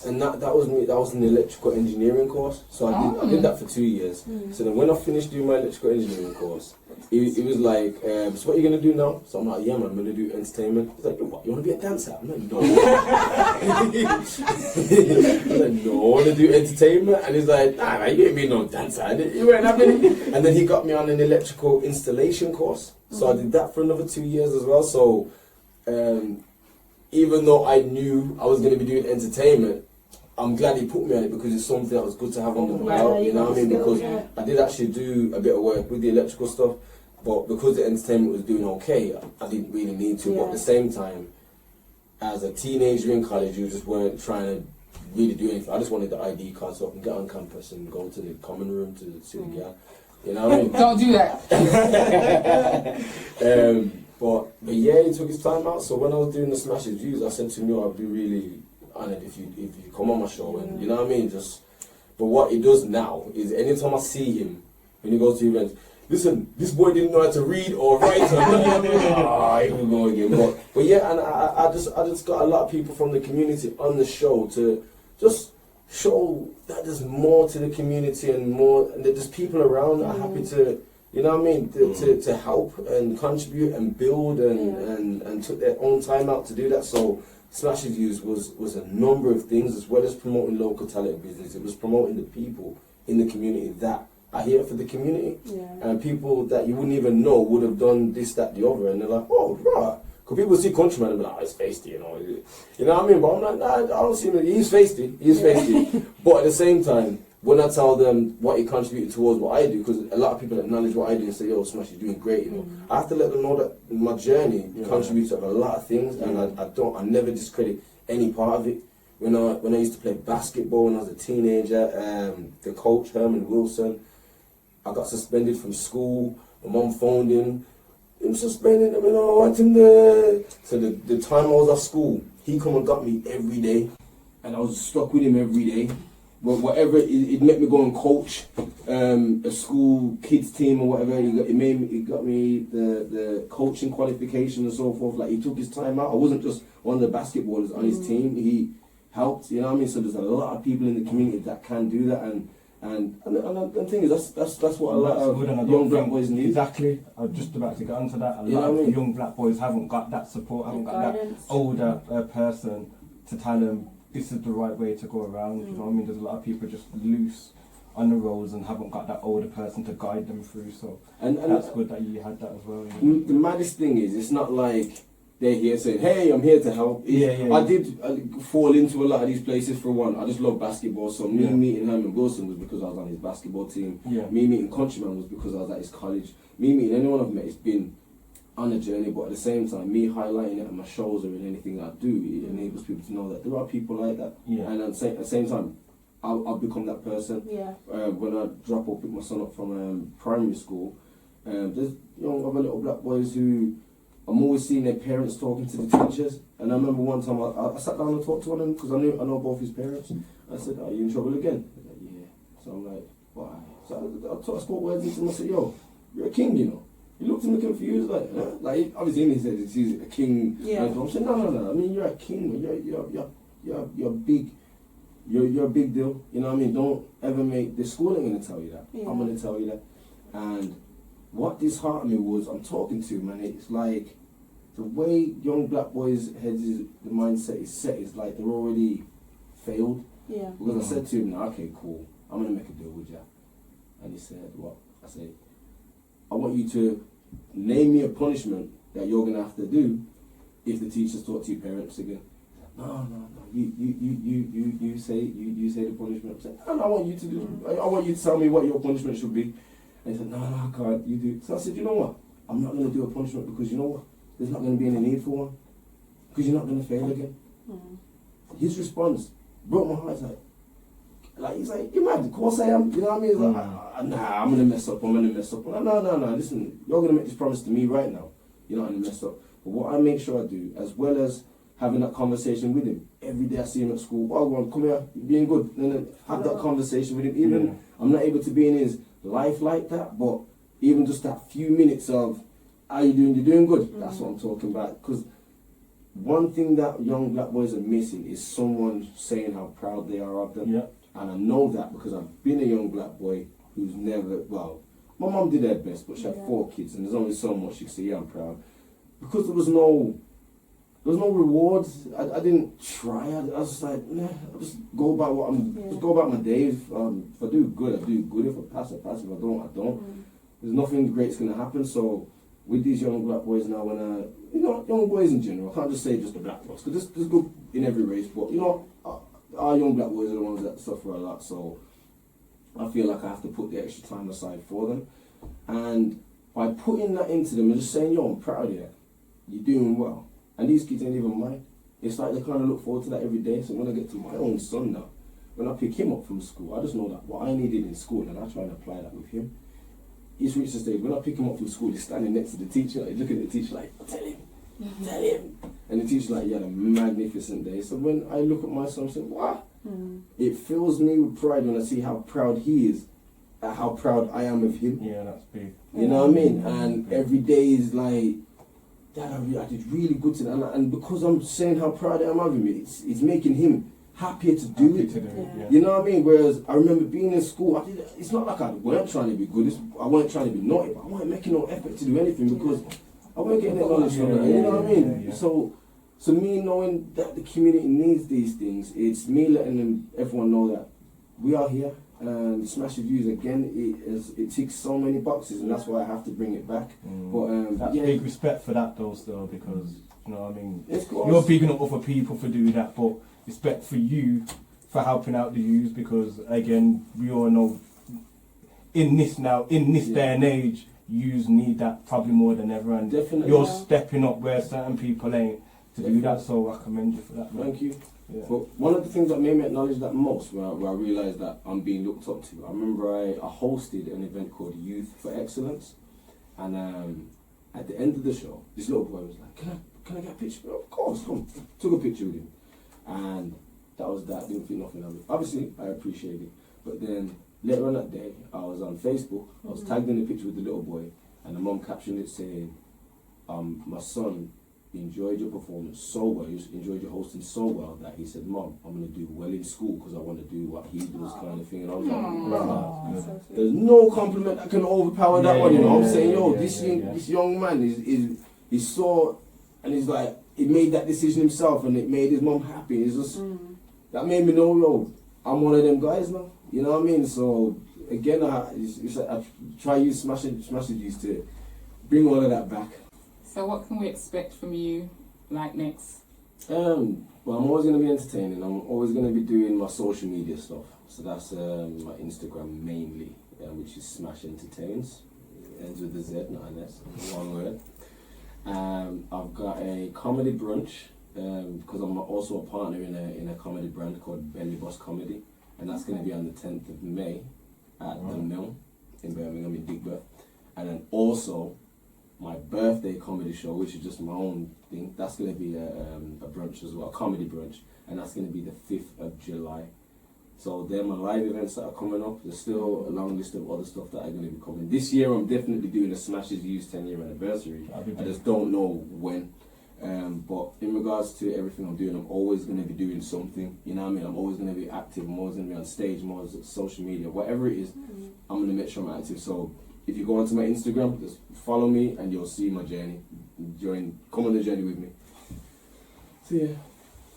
And that was me. That was an electrical engineering course. So I did that for 2 years. So then when I finished doing my electrical engineering course, it was like, so what are you gonna do now? So I'm like, yeah, man, I'm gonna do entertainment. He's like, what? You wanna be a dancer? I'm like, no. I'm like, no, I wanna do entertainment. And he's like, nah, man, you ain't be no dancer. You weren't having it. And then he got me on an electrical installation course. So I did that for another 2 years as well. So even though I knew I was going to be doing entertainment, I'm glad he put me on it because it's something that was good to have under my belt, you know what I mean? Because I did actually do a bit of work with the electrical stuff, but because the entertainment was doing okay, I didn't really need to. But at the same time, as a teenager in college, you just weren't trying to really do anything. I just wanted the ID card so I can get on campus and go to the common room to see the girl. You know what I mean? Don't do that. But yeah, he took his time out. So when I was doing the sViews, I said to him, I'd be really honoured if you come on my show, and you know what I mean. But what he does now is anytime I see him when he goes to events, listen, this boy didn't know how to read or write. Here we go again. But yeah, and I just got a lot of people from the community on the show to just show that there's more to the community and more, and that there's people around that are happy to. You know what I mean? To help and contribute and build and took their own time out to do that. So sViews was a number of things, as well as promoting local talent business. It was promoting the people in the community that are here for the community. And people that you wouldn't even know would have done this, that, the other. And they're like, oh, right. Because people see Countryman and be like, oh, he's feisty, you know. You know what I mean? But I'm like, nah, I don't see him. He's feisty. He's feisty. But at the same time, when I tell them what he contributed towards what I do, because a lot of people acknowledge what I do and say, yo, Smash, you're doing great, you know. I have to let them know that my journey contributes to a lot of things, and I never discredit any part of it. When I used to play basketball when I was a teenager, the coach, Herman Wilson, I got suspended from school. My mum phoned him suspended, I mean, I want him there. So the time I was at school, he come and got me every day, and I was stuck with him every day. But whatever, it made me go and coach a school kids team or whatever. It got me the coaching qualification and so forth. Like, he took his time out. I wasn't just one of the basketballers on his team. He helped, you know what I mean? So there's a lot of people in the community that can do that, and the thing is, that's what a lot of young black boys need. Exactly. I was just about to get onto that. A lot of young black boys haven't got that support, haven't got that older person to tell them this is the right way to go around. You know what I mean? There's a lot of people just loose on the roads and haven't got that older person to guide them through. So and that's good that you had that as well. You know? The maddest thing is, it's not like they're here saying, hey, I'm here to help. I did fall into a lot of these places for one. I just love basketball, so me meeting Herman Wilson was because I was on his basketball team. Me meeting Countryman was because I was at his college. Me meeting anyone I've met, it's been on a journey, but at the same time, me highlighting it on my shows or in anything I do, it enables people to know that there are people like that. And at the same time, I'll become that person. When I drop or pick my son up from primary school, there's other little black boys who I'm always seeing their parents talking to the teachers. And I remember one time I sat down and talked to one of them because I know both his parents. I said, are you in trouble again? He's like, yeah. So I'm like, why? So I spoke words into him. I said, yo, you're a king, you know. He looked at me confused, like obviously in his head he's a king. I'm saying, no. I mean, you're a king. You're big. You're a big deal. You know what I mean? Don't ever make the school ain't gonna tell you that. I'm gonna tell you that. And what disheartened me was, I'm talking to him, and it's like the way young black boys' heads the mindset is set is like they're already failed. Because I said to him, okay, cool, I'm gonna make a deal with you. And he said, what? I said, I want you to name me a punishment that you're gonna have to do if the teachers talk to your parents again. No. You say the punishment. I'm saying, no, I want you to do. I want you to tell me what your punishment should be. And he said, no, I can't. You do. So I said, you know what? I'm not gonna do a punishment because you know what? There's not gonna be any need for one. Because you're not gonna fail again. His response broke my heart. He's like, you mad? Of course I am. You know what I mean? He's like, nah, I'm gonna mess up. No. Listen, you're gonna make this promise to me right now. You're not gonna mess up. But what I make sure I do, as well as having that conversation with him. Every day I see him at school, oh, go on, come here, you're being good. And then have that conversation with him. Even I'm not able to be in his life like that, but even just that few minutes of, how you doing? You're doing good. That's what I'm talking about. Because one thing that young black boys are missing is someone saying how proud they are of them. Yeah. And I know that because I've been a young black boy who's never, well, my mum did her best, but she had 4 kids, and there's only so much she could say, yeah, I'm proud. Because there was no rewards. I didn't try. I was just like, nah, I'll just go about what just go about my day. If I do good, I do good. If I pass, I pass. If I don't, I don't. There's nothing great's gonna happen. So with these young black boys now, when young boys in general, I can't just say just the black boys, because there's good in every race, but our young black boys are the ones that suffer a lot. So I feel like I have to put the extra time aside for them, and by putting that into them and just saying, yo, I'm proud of you, you're doing well. And these kids ain't even mine. It's like they kind of look forward to that every day. So when I get to my own son now, when I pick him up from school, I just know that what I needed in school, and I try and apply that with him. He's reached the stage, when I pick him up from school, he's standing next to the teacher, like, looking at the teacher like, tell him. And the teacher's like, you had a magnificent day. So when I look at my son, I say, what? It fills me with pride when I see how proud he is, at how proud I am of him. Yeah, that's big. You know what I mean? And every day is like, Dad, I did really good today, and because I'm saying how proud I am of him, it's making him happier to do it. You know what I mean? Whereas I remember being in school, it's not like I weren't trying to be good, I weren't trying to be naughty, but I weren't making no effort to do anything because I weren't getting that knowledge from it. You know what I mean? So me knowing that the community needs these things, it's me letting everyone know that we are here. And sViews again, it ticks so many boxes, and that's why I have to bring it back. But that's big respect for that though, still, because you know what I mean. You're you're bigging up other people for doing that, but respect for you for helping out the youth, because again, we all know in this day and age, youths need that probably more than ever, and you're stepping up where certain people ain't to do that. So I commend you for that. Thank you. Yeah. But one of the things that made me acknowledge that most, where I realised that I'm being looked up to, I remember I hosted an event called Youth for Excellence, and at the end of the show, this little boy was like, can I get a picture? Of course, come. Took a picture with him, and that was that. Didn't think nothing of it. Obviously, I appreciate it. But then later on that day, I was on Facebook. I was tagged in a picture with the little boy, and the mum captioned it saying, my son enjoyed your performance so well, you enjoyed your hosting so well that he said, Mom, I'm going to do well in school because I want to do what he does, kind of thing. And I was like, there's no compliment that can overpower that one, you know. I'm saying, yo, this young man he saw, and he's like, he made that decision himself, and it made his mom happy. It's just, that made me know, yo, I'm one of them guys now, you know what I mean? So again, I try use Smashentertainz to bring all of that back. So what can we expect from you, like, next? Well, I'm always going to be entertaining. I'm always going to be doing my social media stuff. So that's my Instagram mainly, which is Smashentertainz. Ends with a Z, not an S. One word. I've got a comedy brunch, because I'm also a partner in a comedy brand called Belly Boss Comedy. And that's going to be on the 10th of May at the Mill in Birmingham, in Digbeth. And then also my birthday comedy show, which is just my own thing, that's going to be a brunch as well, a comedy brunch, and that's going to be the 5th of July. So they're my live events that are coming up. There's still a long list of other stuff that are going to be coming. This year I'm definitely doing a sViews 10-year anniversary. I just don't know when. But in regards to everything I'm doing, I'm always going to be doing something, you know what I mean? I'm always going to be active, I'm always going to be on stage, I'm always on social media, whatever it is, I'm going to make sure I'm active. So if you go onto my Instagram, just follow me and you'll see my journey. Come on the journey with me. So yeah.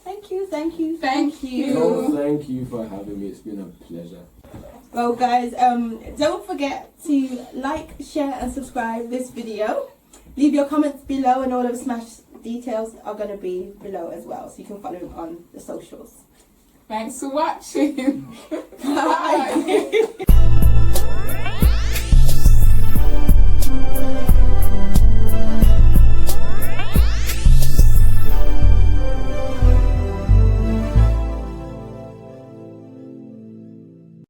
Thank you. No, thank you for having me. It's been a pleasure. Well, guys, don't forget to like, share, and subscribe this video. Leave your comments below, and all of the Smash details are going to be below as well, so you can follow him on the socials. Thanks for watching. Bye.